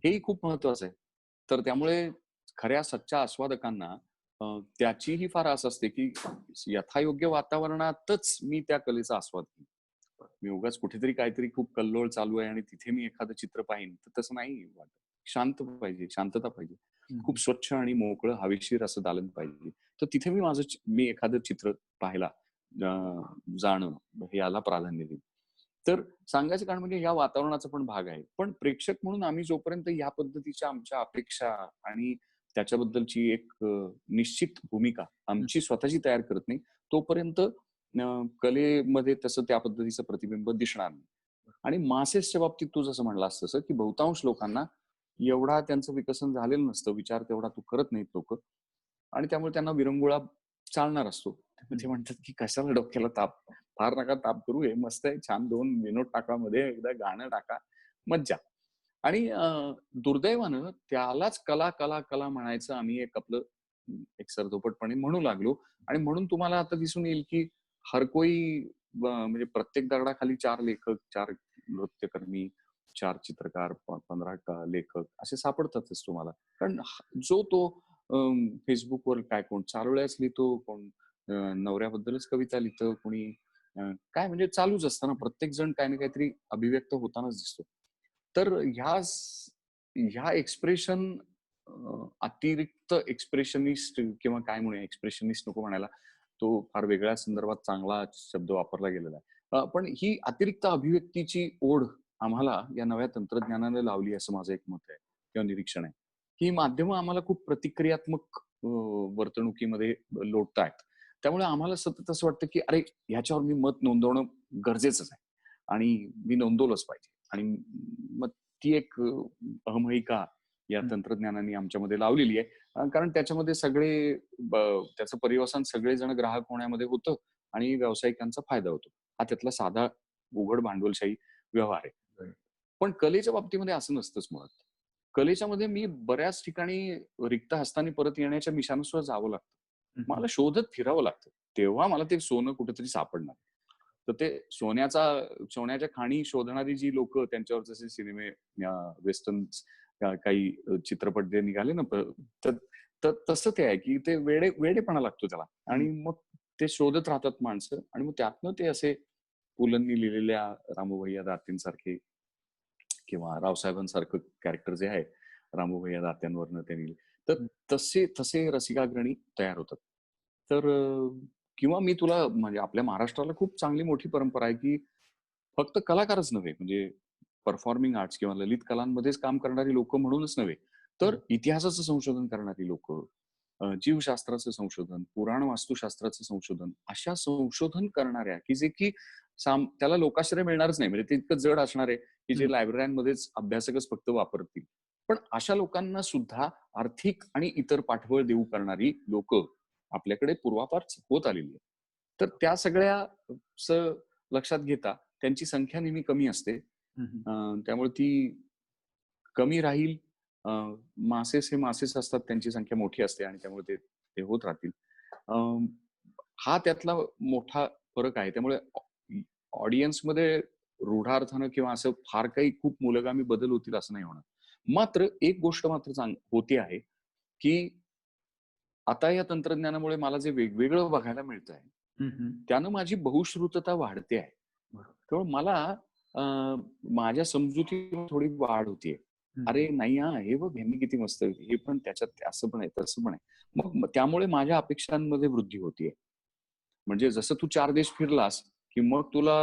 हेही खूप महत्वाचं आहे. तर त्यामुळे खऱ्या सच्च्या आस्वादकांना त्याचीही फार आस असते, की यथायोग्य वातावरणातच मी त्या कलेचा आस्वाद घेईन. मी उगाच कुठेतरी काहीतरी खूप कल्लोळ चालू आहे आणि तिथे मी एखादं चित्र पाहीन, तर तसं नाही वाटत. शांत पाहिजे, शांतता पाहिजे. हं, खूप हं. स्वच्छ आणि मोकळं, हवेशीर असं दालन पाहिजे. तर तिथे मी एखादं चित्र पाहायला जाणं, याला प्राधान्य देईन. तर सांगायचं कारण म्हणजे या वातावरणाचा पण भाग आहे. पण प्रेक्षक म्हणून आम्ही जोपर्यंत या पद्धतीच्या आमच्या अपेक्षा आणि त्याच्याबद्दलची एक निश्चित भूमिका हं. आमची स्वतःची तयार करत नाही, तोपर्यंत कलेमध्ये तसं त्या पद्धतीचं प्रतिबिंब दिसणार नाही. आणि मासेसच्या बाबतीत तू जसं म्हणलास तसं, की बहुतांश लोकांना एवढा त्यांचं विकसन झालेलं नसतं. विचार तेवढा तू करत नाहीत लोकं आणि त्यामुळे त्यांना विरंगुळा चालणार असतो. त्यामुळे ते हं. म्हणतात, की "कशाला डोक्याला ताप? फार नका ताप करू. हे मस्त आहे. छान 2 विनोद टाका मध्ये, एकदा गाणं टाका, मज्जा." आणि दुर्दैवानं त्यालाच कला, कला, कला म्हणायचं आम्ही एक सरधोपटपणे म्हणू लागलो आणि म्हणून तुम्हाला आता दिसून येईल, की हर कोई म्हणजे प्रत्येक दगडाखाली 4 लेखक, 4 नृत्यकर्मी, 4 चित्रकार, 15 लेखक असे सापडतातच तुम्हाला. कारण जो तो Facebookवर काय कोण चारोळ्याच लिहितो, कोण नवऱ्याबद्दलच कविता लिहितं, कोणी काय म्हणजे चालूच असतं ना. प्रत्येक जण काही ना काहीतरी अभिव्यक्त होतानाच दिसतो. तर ह्या एक्सप्रेशन अतिरिक्त एक्सप्रेशनिस्ट किंवा काय म्हणूया, एक्सप्रेशनिस्ट नको म्हणायला, तो फार वेगळ्या संदर्भात चांगला शब्द वापरला गेलेला आहे. पण ही अतिरिक्त अभिव्यक्तीची ओढ आम्हाला या नव्या तंत्रज्ञानाने लावली असं माझं एक मत आहे किंवा निरीक्षण आहे. ही माध्यमं आम्हाला खूप प्रतिक्रियात्मक वर्तणुकीमध्ये लोटतायत. त्यामुळे आम्हाला सतत असं वाटतं, की अरे ह्याच्यावर मी मत नोंदवणं गरजेचंच आहे आणि मी नोंदवलंच पाहिजे. आणि मग ती एक अहमहिका या तंत्रज्ञानाने आमच्यामध्ये लावलेली आहे. कारण त्याच्यामध्ये सगळे त्याचं पर्यवसान सगळेजण ग्राहक होण्यामध्ये होतं आणि व्यावसायिकांचा फायदा होतो. हा त्यातला साधा उघड भांडवलशाही व्यवहार आहे. पण कलेच्या बाबतीमध्ये असं नसतंच मुळात. कलेच्यामध्ये मी बऱ्याच ठिकाणी रिक्त हस्ताने परत येण्याच्या मिशानं सुद्धा जावं लागतं. मला शोधत फिरावं लागतं. तेव्हा मला ते सोनं कुठेतरी सापडणार. तर ते सोन्याच्या खाणी शोधणारी जी लोकं त्यांच्यावर जसे सिनेमे वेस्टर्न काही चित्रपट जे निघाले ना, तर तसं ते आहे, की ते वेडेपणा लागतो त्याला आणि मग ते शोधत राहतात माणसं आणि मग त्यातनं ते असे पुलंनी लिहिलेल्या रामूभैय्या दातेंसारखे किंवा रावसाहेबांसारखं कॅरेक्टर जे आहे, रामूभैय्या दात्यांवरनं त्यांनी तर तसे रसिकाग्रणी तयार होतात. तर किंवा मी तुला म्हणजे आपल्या महाराष्ट्राला खूप चांगली मोठी परंपरा आहे, की फक्त कलाकारच नव्हे, म्हणजे परफॉर्मिंग आर्ट्स किंवा ललित कलांमध्येच काम करणारी लोकं म्हणूनच नव्हे, तर इतिहासाचं संशोधन करणारी लोकं, जीवशास्त्राचं संशोधन, पुराण वास्तुशास्त्राचं संशोधन, अशा संशोधन करणाऱ्या, की जे की त्याला लोकाश्रय मिळणारच नाही. म्हणजे ते इतकं जड असणार आहे, की जे लायब्रऱ्यांमध्येच अभ्यासकच फक्त वापरतील. पण अशा लोकांना सुद्धा आर्थिक आणि इतर पाठबळ देऊ करणारी लोकं आपल्याकडे पूर्वापार होत आलेली आहे. तर त्या सगळ्या लक्षात घेता त्यांची संख्या नेहमी कमी असते. त्यामुळे ती कमी राहील. मासेस हे मासेस असतात, त्यांची संख्या मोठी असते आणि त्यामुळे ते होत राहतील. हा त्यातला मोठा फरक आहे. त्यामुळे ऑडियन्समध्ये रूढार्थानं किंवा असं फार काही खूप मूलगामी बदल होतील असं नाही होणार. मात्र एक गोष्ट मात्र होते आहे, की आता या तंत्रज्ञानामुळे मला जे वेगवेगळं बघायला मिळतंय, त्यानं माझी बहुश्रुतता वाढते आहे. त्यामुळे मला अ, माझ्या समजुतीत थोडी वाढ होतीये. अरे नाही हां, हे बघ ह्यांनी किती मस्त हे पण त्याच्यात असं पण आहे, तसं पण आहे. मग त्यामुळे माझ्या अपेक्षांमध्ये वृद्धी होतीये. म्हणजे जसं तू 4 देश फिरलास, की मग तुला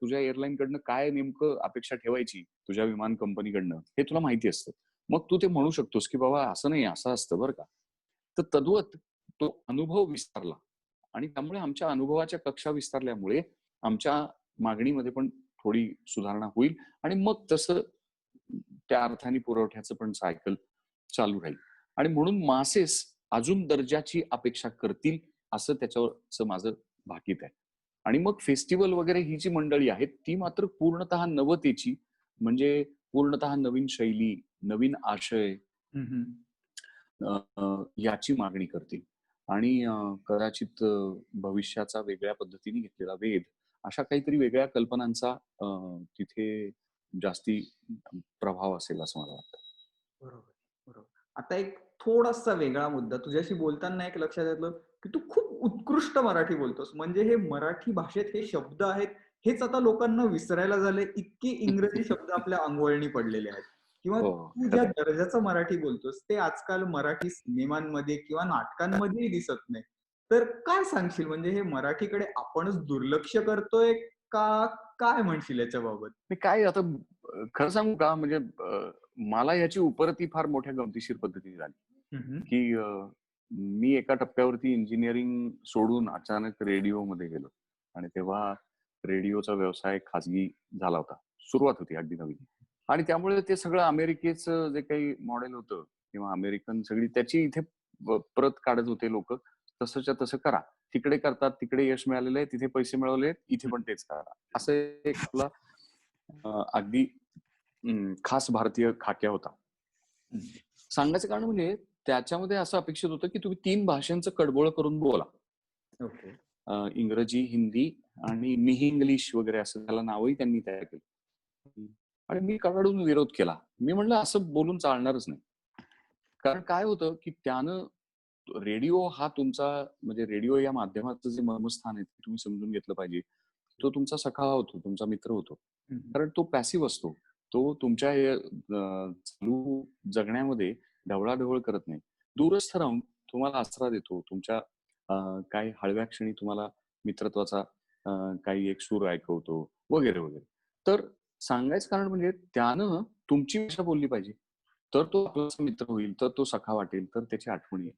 तुझ्या एअरलाईनकडनं काय नेमकं अपेक्षा ठेवायची, तुझ्या विमान कंपनीकडनं, हे तुला माहिती असतं. मग तू ते म्हणू शकतोस, की बाबा असं नाही, असं असतं बरं का. तर तद्वत तो अनुभव विस्तारला आणि त्यामुळे आमच्या अनुभवाच्या कक्षा विस्तारल्यामुळे आमच्या मागणीमध्ये पण थोडी सुधारणा होईल आणि मग तसं त्या अर्थाने पुरवठ्याचं पण सायकल चालू राहील. आणि म्हणून मासेस अजून दर्जाची अपेक्षा करतील असं त्याच्यावरचं माझं भाकीत आहे. आणि मग फेस्टिव्हल वगैरे ही जी मंडळी आहेत, ती मात्र पूर्णतः नवतेची म्हणजे पूर्णतः नवीन शैली, नवीन आशय याची मागणी करतील. आणि कदाचित भविष्याचा वेगळ्या पद्धतीने घेतलेला वेध, अशा काहीतरी वेगळ्या कल्पनांचा तिथे जास्ती प्रभाव असेल असं मला वाटतं. बरोबर, बरोबर. आता एक थोडासा वेगळा मुद्दा तुझ्याशी बोलताना एक लक्षात येतं, की तू खूप उत्कृष्ट मराठी बोलतोस. म्हणजे हे मराठी भाषेत हे शब्द आहेत, हेच आता लोकांना विसरायला झाले. इतके इंग्रजी शब्द आपल्या अंगवळणी पडलेले आहेत. किंवा हो, तू ज्या खरंय. दर्जाचं मराठी बोलतोस, ते आजकाल मराठी सिनेमांमध्ये किंवा नाटकांमध्येही दिसत नाही. तर काय सांगशील म्हणजे हे मराठीकडे आपणच दुर्लक्ष करतोय का काय म्हणशील याच्याबाबत? मी काय आता खरं सांगू का म्हणजे मला ह्याची उपरती फार मोठ्या गमतीशीर पद्धतीने झाली, हं, हं. की मी एका टप्प्यावरती इंजिनिअरिंग सोडून अचानक रेडिओमध्ये गेलो आणि तेव्हा रेडिओचा व्यवसाय खाजगी झाला होता. सुरुवात होती अगदी नवीन. आणि त्यामुळे ते सगळं अमेरिकेचं जे काही मॉडेल होतं किंवा अमेरिकन सगळी त्याची इथे प्रत काढत होते लोकं. तसंच्या तसं करा. तिकडे करतात, तिकडे यश मिळालेलं आहे, तिथे पैसे मिळवले, इथे पण तेच करा. असं एक आपला अगदी खास भारतीय खाक्या होता. सांगायचं कारण म्हणजे त्याच्यामध्ये असं अपेक्षित होतं, की तुम्ही 3 भाषांचं कडबोळं करून बोला. ओके. इंग्रजी, हिंदी आणि मिही इंग्लिश वगैरे असं त्याला नावही त्यांनी तयार केलं. आणि मी कडाडून विरोध केला. मी म्हणलं असं बोलून चालणारच नाही. कारण काय होतं, की त्यानं रेडिओ हा तुमचा म्हणजे रेडिओ या माध्यमाचं जे मर्मस्थान आहे, ते तुम्ही समजून घेतलं पाहिजे. तो तुमचा सखा होतो, तुमचा मित्र होतो. हं, कारण तो पॅसिव्ह असतो. तो तुमच्या चालू जगण्यामध्ये ढवळाढवळ करत नाही. दूरस्थ राहून तुम्हाला आसरा देतो. तुमच्या काही हळव्या क्षणी तुम्हाला मित्रत्वाचा अ, काही एक सूर ऐकवतो वगैरे, वगैरे. तर सांगायचं कारण म्हणजे त्यानं तुमची भाषा बोलली पाहिजे. तर तो आपला मित्र होईल, तर तो सखा वाटेल, तर त्याची आठवण येईल.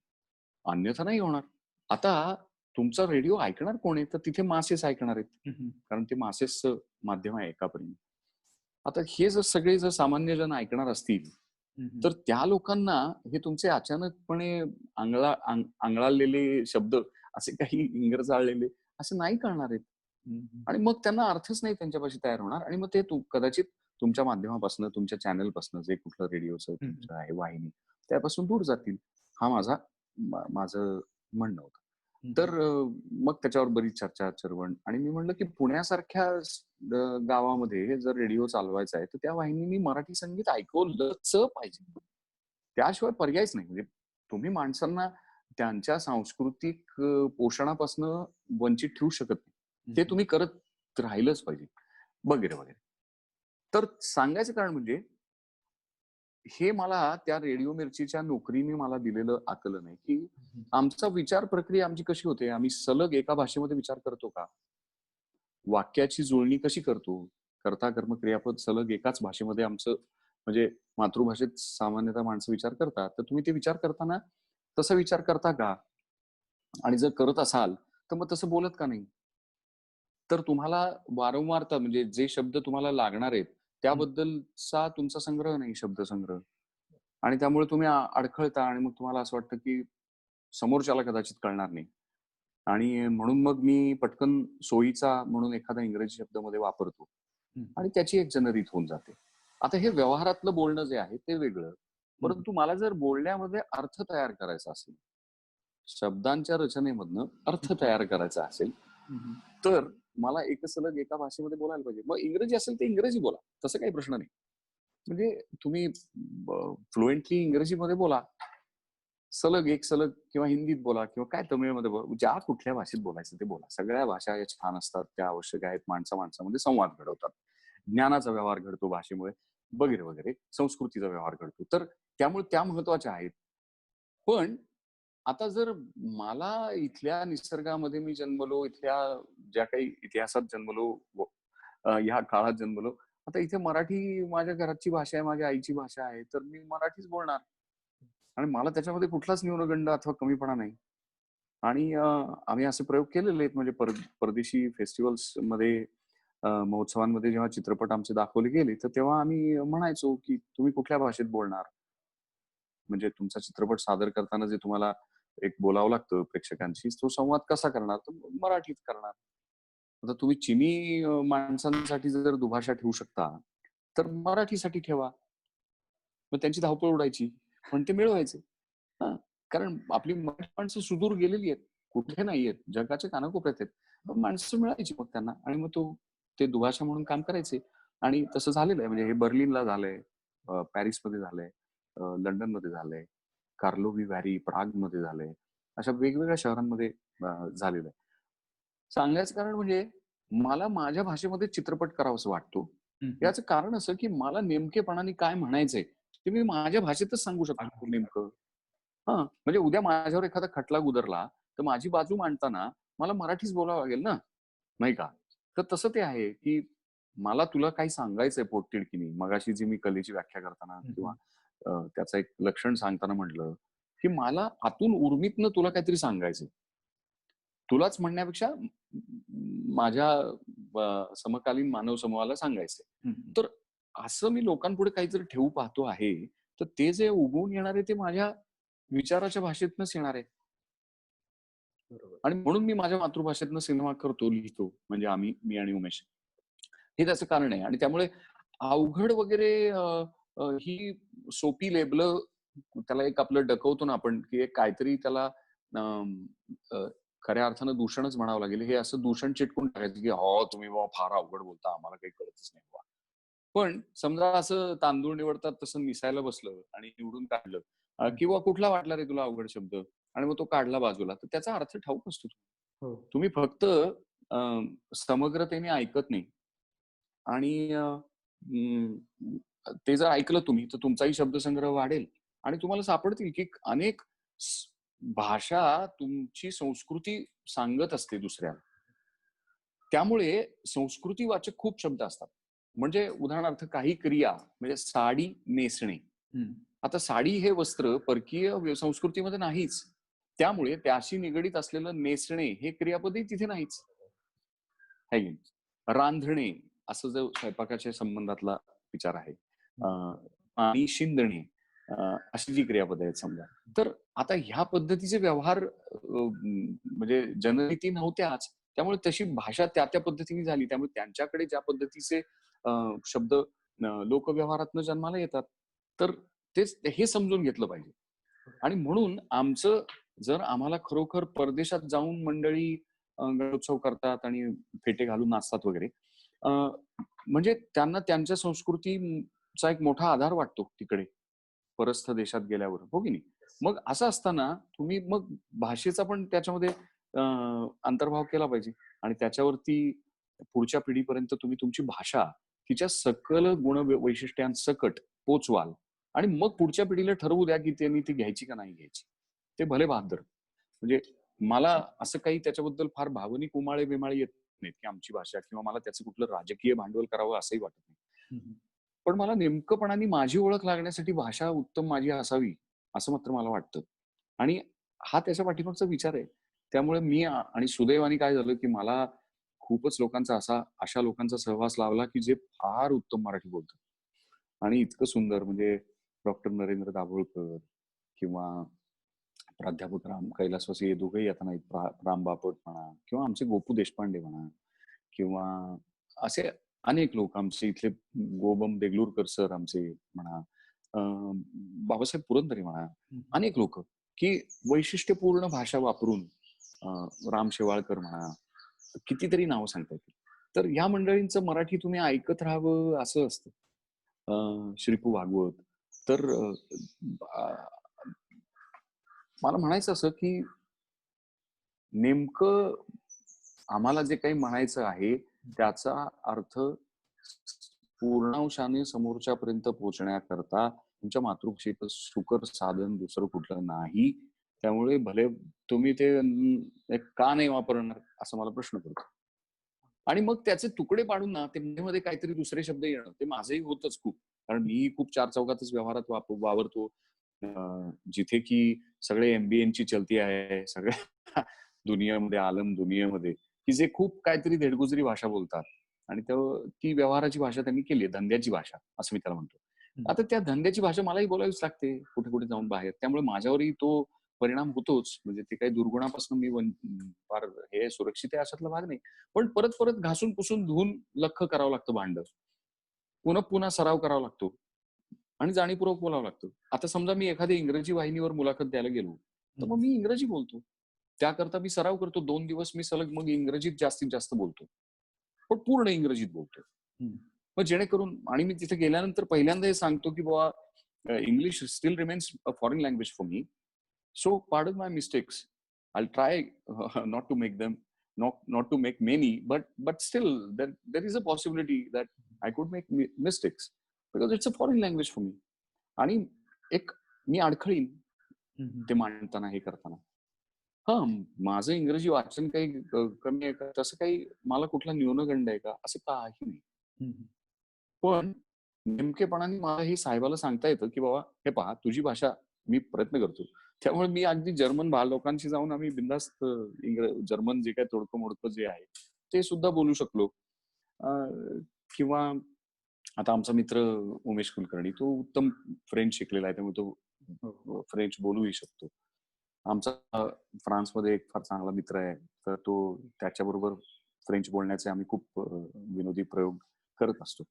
अन्यथा नाही होणार. आता तुमचा रेडिओ ऐकणार कोण आहे? तर तिथे मासेस ऐकणार आहेत. हं, हं, कारण ते मासेसचं माध्यम आहे एकापरीने. आता हे जर सगळे जर सामान्य जण ऐकणार असतील, हं, हं, तर त्या लोकांना हे तुमचे अचानकपणे आंगळालेले शब्द असे काही इंग्रजाळलेले असे नाही कळणार आहेत. हं, हं, आणि मग त्यांना अर्थच नाही त्यांच्यापाशी तयार होणार आणि मग ते कदाचित तुमच्या माध्यमापासून, तुमच्या चॅनलपासून जे कुठलं रेडिओचं हं, तुमचं आहे वाहिनी, त्यापासून दूर जातील. हा माझं म्हणणं होतं. हं, तर मग त्याच्यावर बरीच चर्चा, चर्वण आणि मी म्हणलं, की पुण्यासारख्या गावामध्ये जर रेडिओ चालवायचा आहे, तर त्या वाहिनीनी मराठी संगीत ऐकवलंच पाहिजे. त्याशिवाय पर्यायच नाही. म्हणजे तुम्ही माणसांना त्यांच्या सांस्कृतिक पोषणापासनं वंचित ठेवू शकत नाही. हं, ते हं. तुम्ही करत राहिलंच पाहिजे. वगैरे, वगैरे. तर सांगायचं कारण म्हणजे हे मला त्या रेडिओ मिर्चीच्या नोकरीने मला दिलेलं आकलन आहे, की आमचा विचार प्रक्रिया आमची कशी होते? आम्ही सलग एका भाषेमध्ये विचार करतो का? वाक्याची जुळणी कशी करतो? कर्ता, कर्म, क्रियापद सलग एकाच भाषेमध्ये आमचं म्हणजे मातृभाषेत सामान्यतः माणसं विचार करतात. तर तुम्ही ते विचार करताना तसा विचार करता का? आणि जर करत असाल, तर मग तसं बोलत का नाही? तर तुम्हाला वारंवारता म्हणजे जे शब्द तुम्हाला लागणार आहेत, हं. त्याबद्दलचा तुमचा संग्रह नाही, शब्दसंग्रह. आणि त्यामुळे तुम्ही अडखळता आणि मग तुम्हाला असं वाटतं, की समोरच्याला कदाचित कळणार नाही. आणि म्हणून मग मी पटकन सोयीचा म्हणून एखादा इंग्रजी शब्द मध्ये वापरतो. हं, आणि त्याची एक जनरीत होऊन जाते. आता हे व्यवहारातलं बोलणं जे आहे ते वेगळं. हं, परंतु मला जर बोलण्यामध्ये अर्थ तयार करायचा असेल, शब्दांच्या रचनेमधनं अर्थ हं, तयार करायचा असेल, हं, हं. तर मला सलग एका भाषेमध्ये बोलायला पाहिजे. मग इंग्रजी असेल तर इंग्रजी बोला. तसं काही प्रश्न नाही. म्हणजे तुम्ही फ्लुएंटली इंग्रजीमध्ये बोला. सलग किंवा हिंदीत बोला किंवा काय तमिळमध्ये बोला. ज्या कुठल्या भाषेत बोलायचं ते बोला. सगळ्या भाषा या छान असतात. त्या आवश्यक आहेत. माणसा-माणसामध्ये संवाद घडवतात. ज्ञानाचा व्यवहार घडतो भाषेमुळे वगैरे, वगैरे. संस्कृतीचा व्यवहार घडतो. तर त्यामुळे त्या महत्त्वाच्या आहेत. पण आता जर मला इथल्या निसर्गामध्ये मी जन्मलो, इथल्या ज्या काही इतिहासात जन्मलो, ह्या काळात जन्मलो. आता इथे मराठी माझ्या घराची भाषा आहे, माझ्या आईची भाषा आहे, तर मी मराठीच बोलणार. आणि मला त्याच्यामध्ये कुठलाच न्यूनगंड अथवा कमीपणा नाही. आणि आम्ही असे प्रयोग केलेले आहेत म्हणजे परदेशी फेस्टिव्हल्समध्ये महोत्सवांमध्ये जेव्हा चित्रपट आमचे दाखवले गेले, तर तेव्हा आम्ही म्हणायचो, की तुम्ही कुठल्या भाषेत बोलणार? म्हणजे तुमचा चित्रपट सादर करताना जे तुम्हाला एक बोलावं लागतं प्रेक्षकांशी, तो संवाद कसा करणार? तर मराठीत करणार. आता तुम्ही चिनी माणसांसाठी जर दुभाषा ठेवू शकता, तर मराठीसाठी ठेवा. मग त्यांची धावपळ उडायची. पण ते मिळवायचे. हां, कारण आपली मराठी माणसं सुदूर गेलेली आहेत. कुठे नाहीयेत. जगाच्या कानाकोपऱ्यात आहेत. मग माणसं मिळायची मग त्यांना आणि मग ते दुभाषा म्हणून काम करायचे. आणि तसं झालेलं आहे. म्हणजे हे बर्लिनला झालंय, पॅरिसमध्ये झालंय, लंडनमध्ये झालंय, कार्लोव्ही व्हॅली प्रागमध्ये झालंय. अशा वेगवेगळ्या शहरांमध्ये झालेलं आहे. सांगायचं कारण म्हणजे मला माझ्या भाषेमध्ये चित्रपट करावासा वाटतो. हं, हं. याचं कारण असं, की मला नेमकेपणाने काय म्हणायचंय, ते मी माझ्या भाषेतच सांगू शकतो अगदी खरं. नेमकं. हां, म्हणजे उद्या माझ्यावर एखादा खटला गुदरला, तर माझी बाजू मांडताना मला मराठीच बोलावं लागेल ना, नाही का? तर तसं ते आहे, की मला तुला काही सांगायचंय पोटतिडकीनी. मगाशी जी मी कलेची व्याख्या करताना हं, किंवा हं. त्याचं एक लक्षण सांगताना म्हटलं, की मला आतून उर्मीतनं तुला काहीतरी सांगायचंय. तुलाच म्हणण्यापेक्षा माझ्या समकालीन मानव समूहाला सांगायचंय. हं, हं. तर असं मी लोकांपुढे काहीतरी ठेवू पाहतो आहे, तर ते जे उगवून येणार आहे ते माझ्या विचाराच्या भाषेतनंच येणार आहे. बरोबर. आणि म्हणून मी माझ्या मातृभाषेतनं सिनेमा करतो, लिहितो. म्हणजे मी आणि उमेश. हे त्याचं कारण आहे आणि त्यामुळे अवघड वगैरे ही सोपी लेबलं त्याला एक आपलं डकवतो ना आपण, की एक काहीतरी त्याला अं, अ, खऱ्या अर्थानं दूषणच म्हणावं लागेल. हे असं दूषण चिटकून टाकायचं, की "हो, तुम्ही बाबा फार अवघड बोलता. आम्हाला काही कळतच नाही बाबा." पण समजा असं तांदूळ निवडतात तसं निसायला बसलं आणि निवडून काढलं, हं. किंवा कुठला वाटला रे तुला अवघड शब्द आणि मग तो काढला बाजूला, तर त्याचा अर्थ ठाऊक असतो. हो. तुम्ही फक्त समग्रतेने ऐकत नाही आणि ते जर ऐकलं तुम्ही तर तुमचाही शब्दसंग्रह वाढेल आणि तुम्हाला सापडतील की अनेक स- भाषा तुमची संस्कृती सांगत असते दुसऱ्याला. त्यामुळे संस्कृतीवाचक खूप शब्द असतात. म्हणजे उदाहरणार्थ काही क्रिया म्हणजे साडी नेसणे. हं. आता साडी हे वस्त्र परकीय संस्कृतीमध्ये नाहीच. त्यामुळे त्याशी निगडीत असलेलं नेसणे हे क्रियापदही तिथे नाहीच. है की नाही? रांधणे असं जो स्वयंपाकाच्या संबंधातला विचार आहे. हं. पाणी शिंदणे अशी जी क्रियापदं आहेत समजा. तर आता ह्या पद्धतीचे व्यवहार म्हणजे जनरीती नव्हत्याच. त्यामुळे तशी भाषा त्या पद्धतीने झाली. त्यामुळे त्यांच्याकडे ज्या पद्धतीचे शब्द लोकव्यवहारातनं जन्माला येतात. तर तेच हे समजून घेतलं पाहिजे. आणि म्हणून आमचं जर आम्हाला खरोखर परदेशात जाऊन मंडळी गणोत्सव करतात आणि फेटे घालून नाचतात वगैरे. अ, म्हणजे त्यांना त्यांच्या संस्कृतीचा एक मोठा आधार वाटतो तिकडे, परस्थ देशात गेल्यावर, हो की नाही? मग असं असताना तुम्ही मग भाषेचा पण त्याच्यामध्ये अंतर्भाव केला पाहिजे आणि त्याच्यावरती पुढच्या पिढीपर्यंत तुम्ही तुमची भाषा तिच्या सकल वैशिष्ट्यांसकट पोचवाल आणि मग पुढच्या पिढीला ठरवू द्या, की त्यांनी ती घ्यायची का नाही घ्यायची. ते भले बहाद्दर. म्हणजे मला असं काही त्याच्याबद्दल फार भावनिक उमाळे-बिमाळे येत नाहीत, की आमची भाषा किंवा मला त्याचं कुठलं राजकीय भांडवल करावं असंही वाटत नाही. हं, हं. पण मला नेमकपणाने माझी ओळख लागण्यासाठी भाषा उत्तम माझी असावी, असं मात्र मला वाटतं. आणि हा त्याच्या पाठीमागचा विचार आहे. त्यामुळे मी आणि सुदैवाने काय झालं, की मला खूपच लोकांचा अशा लोकांचा सहवास लाभला, की जे फार उत्तम मराठी बोलतात. आणि इतकं सुंदर म्हणजे डॉक्टर नरेंद्र दाभोळकर किंवा प्राध्यापक कैलासवासी हे दोघंही आता नाहीत. राम बापट म्हणा किंवा आमचे गोपू देशपांडे म्हणा किंवा असे अनेक लोक आमचे इथले गोबम देगलूरकर सर आमचे म्हणा, बाबासाहेब पुरंदरे म्हणा, हं. अनेक लोक की वैशिष्ट्यपूर्ण भाषा वापरून राम शेवाळकर म्हणा, कितीतरी नावं सांगता येतील. तर या मंडळींचं मराठी तुम्ही ऐकत राहावं असं असतं. श्रीपू भागवत. तर मला म्हणायचं असं की नेमकं आम्हाला जे काही म्हणायचं आहे त्याचा अर्थ पूर्णांशाने समोरच्यापर्यंत पोहोचण्याकरता तुमच्या मातृभाषेचं सुकर साधन दुसरं कुठलं नाही. त्यामुळे भले तुम्ही ते का नाही वापरणार असा मला प्रश्न पडतो. आणि मग त्याचे तुकडे पाडून ना ते मध्ये काही दुसरे शब्द येणं ते माझंही होतच खूप. कारण मीही खूप चार चौघातच व्यवहारात वावरतो. जिथे की सगळे एमबीएनची चलती आहे. सगळ्या दुनियामध्ये, आलम दुनियेमध्ये, की जे खूप काहीतरी धेडगुजरी भाषा बोलतात आणि ती व्यवहाराची भाषा त्यांनी केली आहे, धंद्याची भाषा असं मी त्याला म्हणतो. हं. आता त्या धंद्याची भाषा मलाही बोलावीच लागते कुठे-कुठे जाऊन बाहेर. त्यामुळे माझ्यावरही तो परिणाम होतोच. म्हणजे ते काही दुर्गुणापासून मी फार हे सुरक्षित आहे अशातला भाग नाही. पण परत-परत घासून-पुसून धुवून लख्ख करावं लागतं भांडं. पुन्हा-पुन्हा सराव करावा लागतो आणि जाणीवपूर्वक बोलावं लागतं. आता समजा मी एखाद्या इंग्रजी वाहिनीवर मुलाखत द्यायला गेलो, तर मग हं. मी इंग्रजी बोलतो. त्याकरता मी सराव करतो. 2 दिवस मी सलग मग इंग्रजीत जास्तीत जास्त बोलतो. पण पूर्ण इंग्रजीत बोलतो. हं. मग जेणेकरून आणि मी तिथे गेल्यानंतर पहिल्यांदा हे सांगतो, की बाबा English still remains a foreign language for me. So pardon my mistakes. I'll try not to make them, not to make many, but still there is a possibility that I could make mistakes because it's a foreign language for me. आणि एक मी अडखळीन हं, हं. ते मांडताना हे करताना. हां, माझं इंग्रजी वाचन काही कमी आहे का? तसं काही मला कुठला न्यूनगंड आहे का? असं काही नाही. हं, हं. पण नेमकेपणाने मला हे साहेबाला सांगता येतं, की "बाबा हे पहा तुझी भाषा मी प्रयत्न करतो." त्यामुळे मी अगदी जर्मन लोकांशी जाऊन आम्ही बिनधास्त जर्मन जे काही तोडकं-मोडकं जे आहे, ते सुद्धा बोलू शकलो. अ, किंवा आता आमचा मित्र उमेश कुलकर्णी तो उत्तम फ्रेंच शिकलेला आहे. त्यामुळे हो. तो फ्रेंच बोलूही शकतो. आमचा फ्रान्समध्ये एक फार चांगला मित्र आहे. तर तो त्याच्याबरोबर फ्रेंच बोलण्याचे आम्ही खूप विनोदी प्रयोग करत असतो.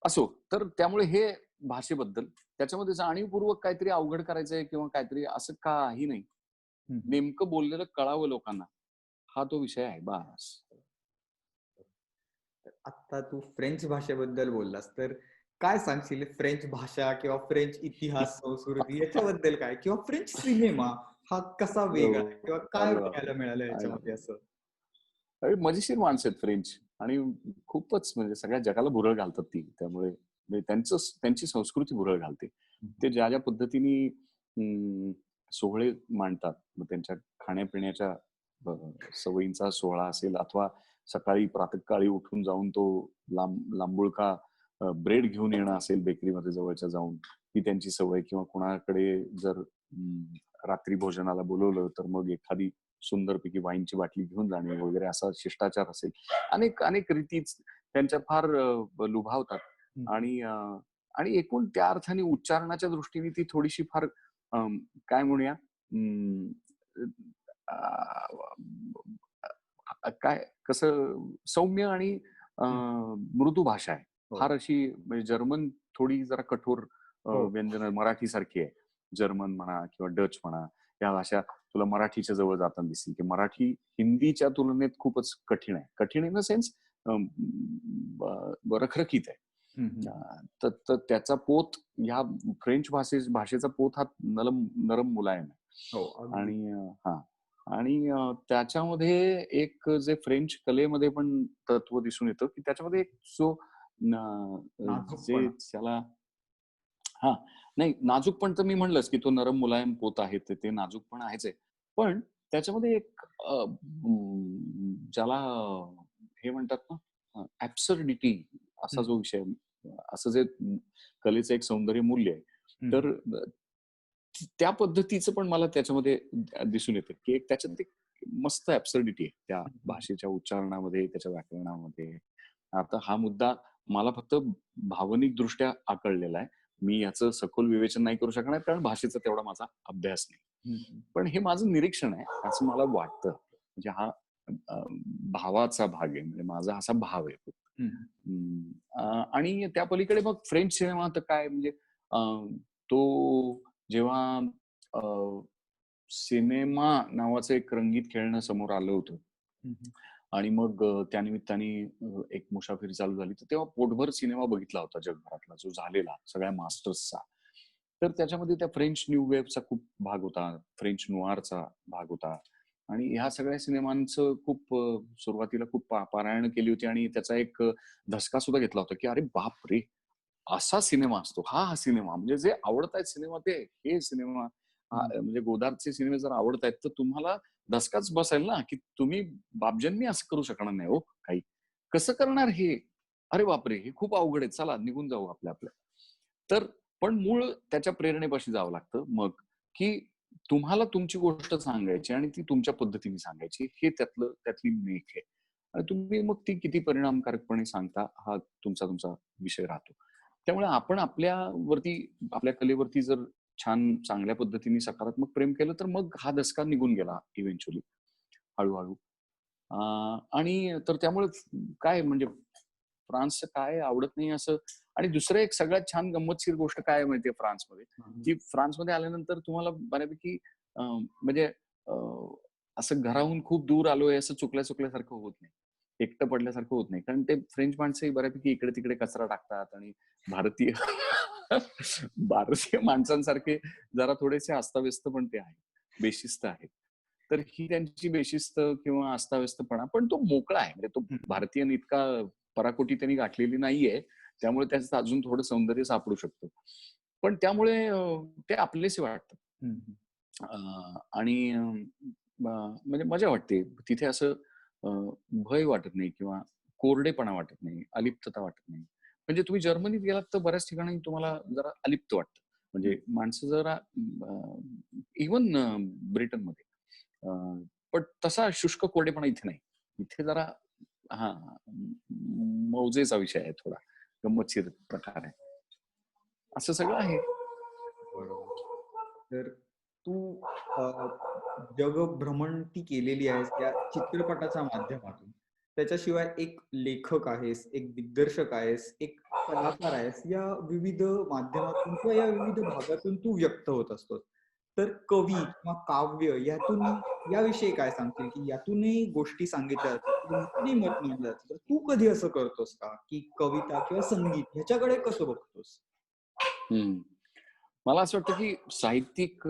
असो, तर त्यामुळे हे भाषेबद्दल त्याच्यामध्ये जाणीवपूर्वक काहीतरी अवघड करायचंय किंवा काहीतरी असं काही नाही. हं, हं. नेमकं बोललेलं कळावं लोकांना, हा तो विषय आहे बास. आता तू फ्रेंच भाषेबद्दल बोललास, तर काय सांगशील फ्रेंच भाषा किंवा फ्रेंच इतिहास, संस्कृती याच्याबद्दल काय? किंवा फ्रेंच सिनेमा हा कसा वेगळा आहे किंवा काय अरे बघायला बापरे! मिळालं काय याच्यामध्ये असं? अरे मजेशीर माणसं आहेत फ्रेंच आणि खूपच म्हणजे सगळ्या जगाला भुरळ घालतात ती. त्यामुळे म्हणजे त्यांची संस्कृती भुरळ घालते. ते ज्या पद्धतीने सोहळे मांडतात, मग त्यांच्या खाण्यापिण्याच्या अ, सवयींचा सोहळा असेल अथवा सकाळी प्रातःकाळी उठून जाऊन तो लांबुळका ब्रेड घेऊन येणं असेल बेकरीमध्ये जवळच्या जाऊन, ही त्यांची सवय किंवा कोणाकडे जर रात्री भोजनाला बोलवलं, तर मग एखादी सुंदरपैकी वाईनची बाटली घेऊन जाणे वगैरे असा शिष्टाचार असेल. अनेक अनेक रीतीच त्यांच्या फार लुभावतात हं, हं. आणि आणि एकूण त्या अर्थाने उच्चारणाच्या दृष्टीने ती थोडीशी फार काय म्हणूया काय कसं सौम्य आणि हं. मृदू भाषा आहे. हो. फार अशी म्हणजे जर्मन थोडी जरा कठोर हो. व्यंजनं मराठीसारखी आहे. जर्मन म्हणा किंवा डच म्हणा, या भाषा तुला मराठीच्या जवळ जाताना दिसतील, की मराठी हिंदीच्या तुलनेत खूपच कठीण आहे. कठीण इन द सेन्स रखरखीत आहे. हं, हं. तर तर त्याचा पोत ह्या फ्रेंच भाषेचा पोत हा नरम मुलायम हो, आहे. अगदी. आणि आणि त्याच्यामध्ये एक जे फ्रेंच कलेमध्ये पण तत्व दिसून येतं, की त्याच्यामध्ये एक जो जे नाजूकपणा. त्याला हां. नाही नाजूकपण तर मी म्हणलंच, की तो नरम मुलायम पोत आहे. ते नाजूकपण आहेच आहे. पण त्याच्यामध्ये एक ज्याला हे म्हणतात ना ॲब्सर्डिटी असा हं, जो विषय असं जे कलेचं एक सौंदर्य मूल्य आहे. हं, तर त्या पद्धतीचं पण मला त्याच्यामध्ये दिसून येतं, की एक त्याच्यात एक मस्त ॲब्सर्डिटी आहे त्या हं, हं. भाषेच्या उच्चारणामध्ये, त्याच्या व्याकरणामध्ये. आता हा मुद्दा मला फक्त भावनिकदृष्ट्या आकळलेला आहे. मी याचं सखोल विवेचन नाही करू शकणार कारण भाषेचा तेवढा माझा अभ्यास नाही. हं, हं. पण हे माझं निरीक्षण आहे, असं मला वाटतं. म्हणजे हा अ, भावाचा भाग आहे. म्हणजे माझा असा भाव आहे. हं, आणि त्या पलीकडे मग फ्रेंच सिनेमा तर काय म्हणजे अ, तो जेव्हा अ, सिनेमा नावाचं एक रंगीत खेळणं समोर आलं होतं. हं, हं. आणि मग त्यानिमित्ताने एक मुसाफिरी चालू झाली. तर तेव्हा पोटभर सिनेमा बघितला होता जगभरातला जो झालेला सगळ्या मास्टर्सचा. तर त्याच्यामध्ये त्या फ्रेंच न्यू वेव्हचा खूप भाग होता. फ्रेंच नुआरचा भाग होता. आणि ह्या सगळ्या सिनेमांचं खूप सुरुवातीला खूप पारायण केली होती आणि त्याचा एक धसका सुद्धा घेतला होता, की अरे बापरे! असा सिनेमा असतो. हा सिनेमा म्हणजे जे आवडतायत सिनेमा ते हे सिनेमा हं, म्हणजे गोदारचे सिनेमे जर आवडतायत, तर तुम्हाला धसकाच बसेल ना, की तुम्ही बापजन्मी असं करू शकणार नाही हो काही. कसं करणार हे? अरे बापरे! हे खूप अवघड आहे. चला निघून जाऊ आपल्या-आपल्या. तर पण मूळ त्याच्या प्रेरणेपाशी जावं लागतं मग, की तुम्हाला तुमची गोष्ट सांगायची आणि ती तुमच्या पद्धतीने सांगायची. हे त्यातली मेख आहे. आणि तुम्ही मग ती किती परिणामकारकपणे सांगता हा तुमचा विषय राहतो. त्यामुळे आपण आपल्या कलेवरती जर छान चांगल्या पद्धतीने सकारात्मक प्रेम केलं, तर मग हा धसका निघून गेला इव्हेंच्युअली हळू-हळू. आणि तर त्यामुळे काय म्हणजे फ्रान्सचं काय आवडत नाही असं आणि दुसरं एक सगळ्यात छान गंमतशीर गोष्ट काय आहे माहितीये फ्रान्समध्ये, हं. की फ्रान्समध्ये आल्यानंतर तुम्हाला बऱ्यापैकी म्हणजे अ, असं घराहून खूप दूर आलोय असं चुकल्या-चुकल्यासारखं होत नाही. एकटं पडल्यासारखं होत नाही. कारण ते फ्रेंच माणसंही बऱ्यापैकी इकडे-तिकडे कचरा टाकतात आणि भारतीय भारतीय माणसांसारखे जरा थोडेसे अस्ताव्यस्त पण ते आहेत. बेशिस्त आहेत. तर ही त्यांची बेशिस्त किंवा अस्ताव्यस्तपणा पण तो मोकळा आहे. म्हणजे तो हं, हं. भारतीयन इतका पराकोटी त्यांनी गाठलेली नाहीये. त्यामुळे त्याचं अजून थोडं सौंदर्य सापडू शकतं. पण त्यामुळे ते आपलेसे वाटतात. हं, हं. अ, आणि म्हणजे मजा वाटते. तिथे असं अ, भय वाटत नाही किंवा कोरडेपणा वाटत नाही, अलिप्तता वाटत नाही. म्हणजे तुम्ही जर्मनीत गेलात तर बऱ्याच ठिकाणी तुम्हाला जरा अलिप्त वाटतं. म्हणजे माणसं जरा इव्हन ब्रिटनमध्ये पण तसा शुष्क कोरडेपणा इथे नाही. इथे जरा हां, मौजेचा विषय आहे थोडा. गंमतशीर प्रकार आहे. असं सगळं आहे. बरोबर. तर तू अ, जगभ्रमंती केलेली आहेस त्या चित्रपटाच्या माध्यमातून. त्याच्याशिवाय एक लेखक आहेस, एक दिग्दर्शक आहेस, एक कलाकार आहेस. या विविध माध्यमातून किंवा या विविध भागातून तू व्यक्त होत असतोस. तर कवी किंवा काव्य याविषयी काय सांगतील, की यातूनही गोष्टी सांगितल्या जातात किंवा यातूनही मत मांडलं जातं. तर तू कधी असं करतोस का, की कविता किंवा संगीत ह्याच्याकडे कसं बघतोस? हम्म. मला असं वाटतं की साहित्यिक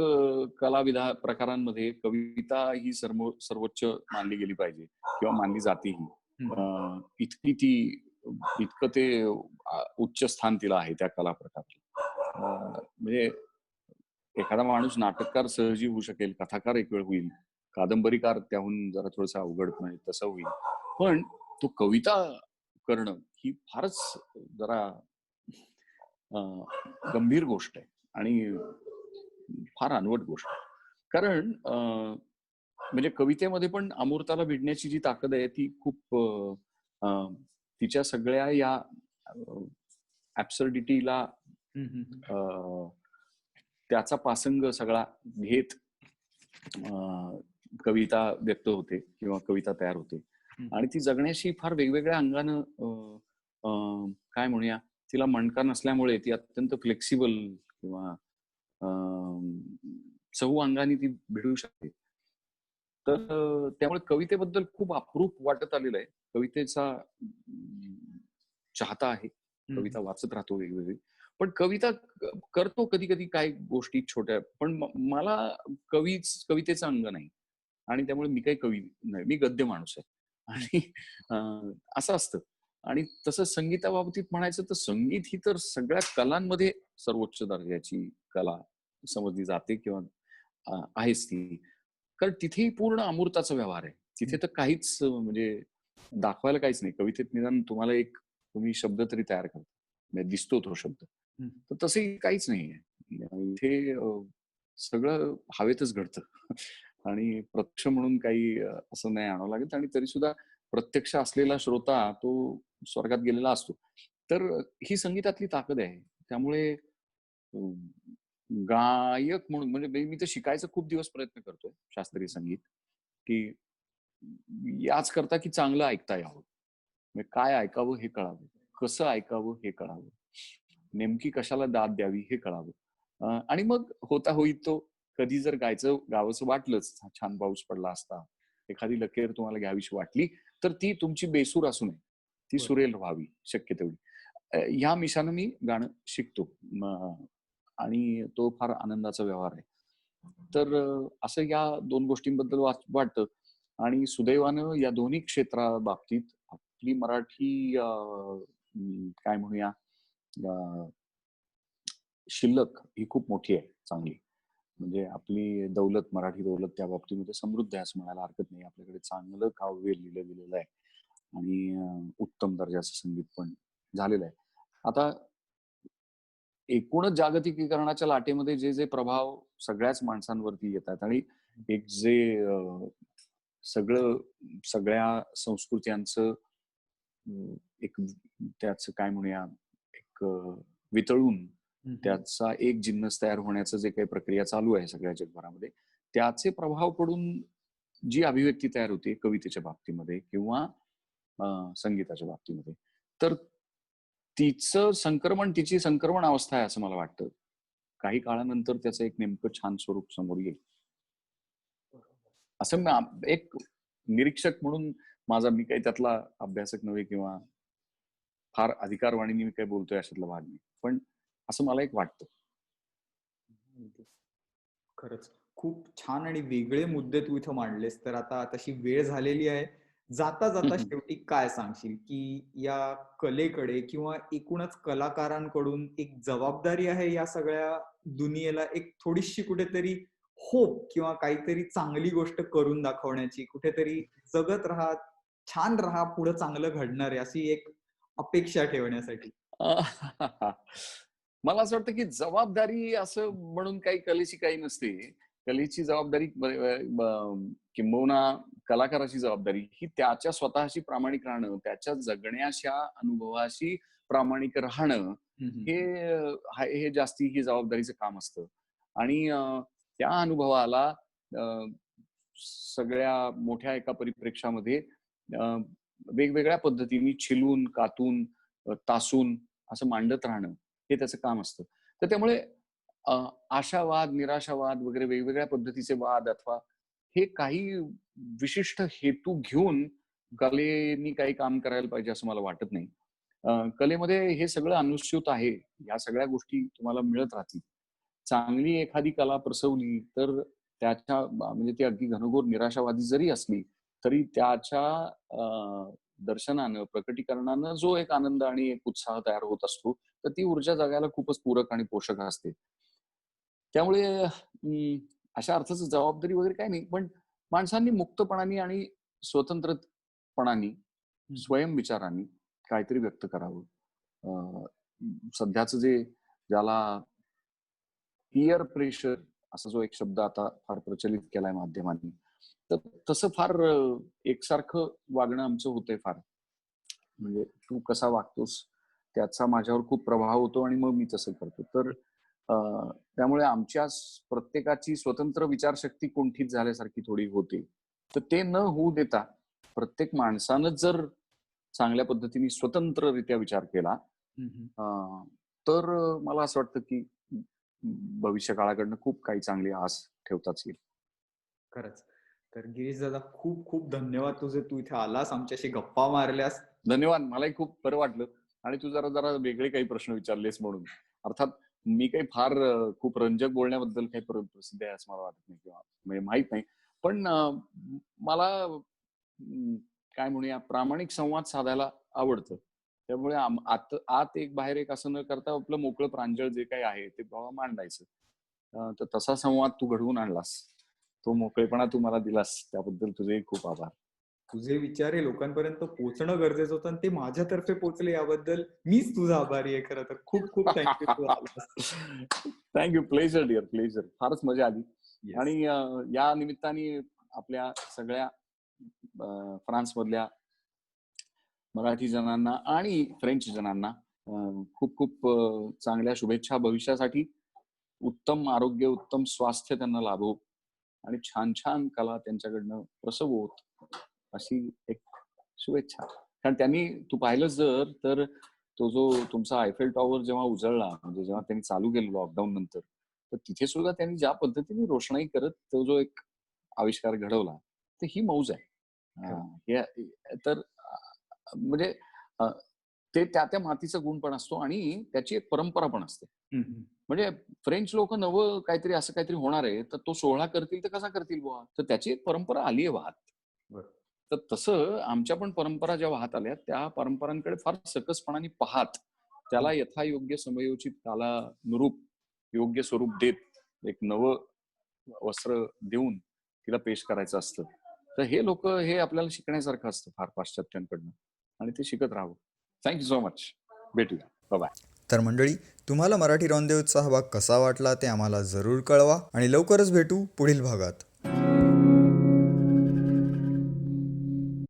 कला प्रकारांमध्ये कविता ही सर्वोच्च मानली गेली पाहिजे किंवा मानली जातेही. हम्म. इतकी ती इतकं ते उच्च स्थान तिला आहे त्या कला प्रकाराला. म्हणजे एखादा माणूस नाटककार सहजी होऊ शकेल, कथाकार एक वेळ होईल, कादंबरीकार त्याहून जरा थोडंसं अवघड पण तसं होईल. पण तो कविता करणं ही फारच जरा गंभीर गोष्ट आहे आणि फार अनवट गोष्ट आहे. कारण म्हणजे कवितेमध्ये पण अमूर्ताला भिडण्याची जी ताकद आहे ती खूप तिच्या सगळ्या या ऍब्सर्डिटीला हम्म. हम्म. त्याचा पासंग सगळा घेत कविता व्यक्त होते किंवा कविता तयार होते आणि ती जगण्याशी फार वेगवेगळ्या अंगानं काय म्हणूया तिला मणका नसल्यामुळे ती अत्यंत फ्लेक्सिबल किंवा चहू अंगाने ती भिडू शकते. तर त्यामुळे कवितेबद्दल खूप अप्रूप वाटत आलेलं आहे. कवितेचा चाहता आहे. कविता वाचत राहतो वेगवेगळी. पण कविता करतो कधी कधी काही गोष्टी छोट्या, पण मला कवितेचा अंग नाही आणि त्यामुळे मी काही कवी नाही, मी गद्य माणूस आहे. आणि असं असतं. आणि तसं संगीताबाबतीत म्हणायचं तर संगीत ही तर सगळ्या कलांमध्ये सर्वोच्च दर्जाची कला समजली जाते किंवा आहेच ती. कारण तिथेही पूर्ण अमूर्ताचा व्यवहार आहे. तिथे तर काहीच म्हणजे दाखवायला काहीच नाही. कवितेत निदान तुम्हाला तुम्ही शब्द तरी तयार करता, म्हणजे दिसतो तो शब्द. तर तसंही काहीच नाहीये. इथे सगळं हवेतच घडतं. आणि प्रत्यक्ष म्हणून काही असं नाही आणावं लागत आणि तरी सुद्धा प्रत्यक्ष असलेला श्रोता तो स्वर्गात गेलेला असतो. तर ही संगीतातली ताकद आहे. त्यामुळे गायक म्हणून म्हणजे मी तर शिकायचा खूप दिवस प्रयत्न करतोय शास्त्रीय संगीत, की याच करता की चांगलं ऐकता यावं. म्हणजे काय ऐकावं हे कळावं, कसं ऐकावं हे कळावं, नेमकी कशाला दाद द्यावी हे कळावं. आणि मग होता होईत तो कधी जर गावंसं वाटलंच, छान पाऊस पडला असता, एखादी लकेर तुम्हाला घ्यावीशी वाटली, तर ती तुमची बेसूर असू नये, ती सुरेल व्हावी शक्य तेवढी. ह्या मिशानं मी गाणं शिकतो आणि तो फार आनंदाचा व्यवहार आहे. तर असं या 2 गोष्टींबद्दल वाटतं. आणि सुदैवानं या दोन्ही क्षेत्राबाबतीत आपली मराठी काय म्हणूया शिल्लक ही खूप मोठी आहे, चांगली. म्हणजे आपली दौलत, मराठी दौलत त्या बाबतीमध्ये समृद्ध आहे असं म्हणायला हरकत नाही. आपल्याकडे चांगलं काव्य लिहिलं गेलेलं आहे आणि उत्तम दर्जाचं संगीत पण झालेलं आहे. आता एकूणच जागतिकीकरणाच्या लाटेमध्ये जे प्रभाव सगळ्याच माणसांवरती येतात आणि एक जे सगळ्या संस्कृत्यांचं एक त्याचं काय म्हणूया एक वितळून त्याचा एक जिन्नस तयार होण्याचं जे काही प्रक्रिया चालू आहे सगळ्या जगभरामध्ये, त्याचे प्रभाव पडून जी अभिव्यक्ती तयार होते कवितेच्या बाबतीमध्ये किंवा संगीताच्या बाबतीमध्ये, तर तिची संक्रमण अवस्था आहे असं मला वाटतं. काही काळानंतर त्याचं एक नेमकं छान स्वरूप समोर येईल असं एक निरीक्षक म्हणून मी काही त्यातला अभ्यासक नव्हे किंवा फार अधिकारवाणीने मी काही बोलतोय अशातला भाग नाही, पण असं मला एक वाटतं. खरंच खूप छान आणि वेगळे मुद्दे तू इथं मांडलेस. तर आता तशी वेळ झालेली आहे. जाता जाता शेवटी काय सांगशील, की या कलेकडे किंवा एकूणच कलाकारांकडून एक जबाबदारी आहे या सगळ्या दुनियेला एक थोडीशी कुठेतरी होप किंवा काहीतरी चांगली गोष्ट करून दाखवण्याची, कुठेतरी जगत राहा, छान राहा, पुढे चांगलं घडणार आहे अशी एक अपेक्षा ठेवण्यासाठी? मला असं वाटतं की जबाबदारी असं म्हणून काही कलेची काही नसते. कलेची जबाबदारी किंबहुना कलाकाराची जबाबदारी ही त्याच्या स्वतःशी प्रामाणिक राहणं, त्याच्या जगण्याच्या अनुभवाशी प्रामाणिक राहणं, हे जास्ती ही जबाबदारीचं काम असतं. आणि त्या अनुभवाला सगळ्या मोठ्या एका परिप्रेक्षामध्ये वेगवेगळ्या पद्धतीने छिलून, कातून, तासून असं मांडत राहणं हे त्याचं काम असतं. तर त्यामुळे आशावाद, निराशावाद वगैरे वेगवेगळ्या पद्धतीचे वाद अथवा हे काही विशिष्ट हेतू घेऊन कलेनी काही काम करायला पाहिजे असं मला वाटत नाही. कलेमध्ये हे सगळं अनुस्यूत आहे. या सगळ्या गोष्टी तुम्हाला मिळत राहतील. चांगली एखादी कला प्रसवली तर त्याच्या म्हणजे ती अगदी घनघोर निराशावादी जरी असली, तरी त्याच्या दर्शनानं, प्रकटीकरणानं जो एक आनंद आणि एक उत्साह तयार होत असतो, तर ती ऊर्जा जगायला खूपच पूरक आणि पोषक असते. त्यामुळे अशा अर्थाचं जबाबदारी वगैरे काही नाही, पण माणसांनी मुक्तपणाने आणि स्वतंत्रपणाने, हं. स्वयंविचाराने काहीतरी व्यक्त करावं. सध्याचं जे ज्याला पीअर प्रेशर असा जो एक शब्द आता फार प्रचलित केलाय माध्यमांनी. तर तसं फार एकसारखं वागणं आमचं होतंय फार. म्हणजे तू कसा वागतोस त्याचा माझ्यावर खूप प्रभाव होतो आणि मग मी तसं करतो. तर अ, त्यामुळे आमच्या प्रत्येकाची स्वतंत्र विचारशक्ती कुंठित झाल्यासारखी थोडी होते. तर ते न होऊ देता प्रत्येक माणसानं जर चांगल्या पद्धतीने स्वतंत्ररित्या विचार केला, हं, हं. तर मला असं वाटतं की भविष्य काळाकडनं खूप काही चांगली आस ठेवताच येईल. खरंच. तर गिरीश दादा खूप खूप धन्यवाद तुझे. तू इथे आलास, आमच्याशी गप्पा मारल्यास. धन्यवाद. मलाही खूप बरं वाटलं आणि तू जरा जरा वेगळे काही प्रश्न विचारलेस म्हणून. अर्थात मी काही फार खूप रंजक बोलण्याबद्दल काही प्रसिद्ध आहे असं मला वाटत नाही किंवा म्हणजे माहीत नाही. पण मला काय म्हणूया प्रामाणिक संवाद साधायला आवडतं. त्यामुळे आत आत एक बाहेर एक असं न करता आपलं मोकळं प्रांजळ जे काही आहे ते बाबा मांडायचं. तर तसा संवाद तू घडवून आणलास. तो मोकळेपणा तू मला दिलास त्याबद्दल तुझेही खूप आभार. तुझे विचार हे लोकांपर्यंत पोहोचणं गरजेचं होतं आणि ते माझ्यातर्फे पोहोचले याबद्दल मीच तुझा आभारी आहे खरं तर. खूप खूप थँक तू आलास. Thank you. Pleasure dear, pleasure. फारच मजा आली. येस. आणि या निमित्ताने आपल्या सगळ्या फ्रान्समधल्या मराठी जनांना आणि फ्रेंच जनांना खूप खूप चांगल्या शुभेच्छा भविष्यासाठी. उत्तम आरोग्य, उत्तम स्वास्थ्य त्यांना लाभो आणि छान-छान कला त्यांच्याकडनं प्रसवोत, अशी एक शुभेच्छा. कारण त्यांनी तू पाहिलंच जर तर तो जो तुमचा आयफेल टॉवर जेव्हा उजळला, म्हणजे जेव्हा त्यांनी चालू केलं लॉकडाऊन नंतर, तर तिथे सुद्धा त्यांनी ज्या पद्धतीने रोषणाई करत तो जो एक आविष्कार घडवला, तर ही मौज आहे. खरं. हे तर म्हणजे अ, ते त्या मातीचा गुण पण असतो आणि त्याची एक परंपरा पण असते. हं, हं. म्हणजे फ्रेंच लोकं नवं काहीतरी असं काहीतरी होणार आहे, तर तो सोहळा करतील तर कसा करतील बुवा? तर त्याची एक परंपरा आली आहे वाहत. बरं. तर तसं आमच्या पण परंपरा ज्या वाहत आल्या, त्या परंपरांकडे फार सकसपणाने पाहत, त्याला हं. यथायोग्य समयोचित कालानुरूप योग्य स्वरूप देत, एक नवं वस्त्र देऊन तिला पेश करायचं असतं. तर हे लोकं हे आपल्याला शिकण्यासारखं असतं फार पाश्चात्यांकडनं आणि ते शिकत राहावं. Thank so much. भेटूया. बाय. तर मंडळी, तुम्हाला मराठी रॉनदेवचा हा भाग कसा वाटला ते आम्हाला जरूर कळवा आणि लवकरच भेटू पुढील भागात.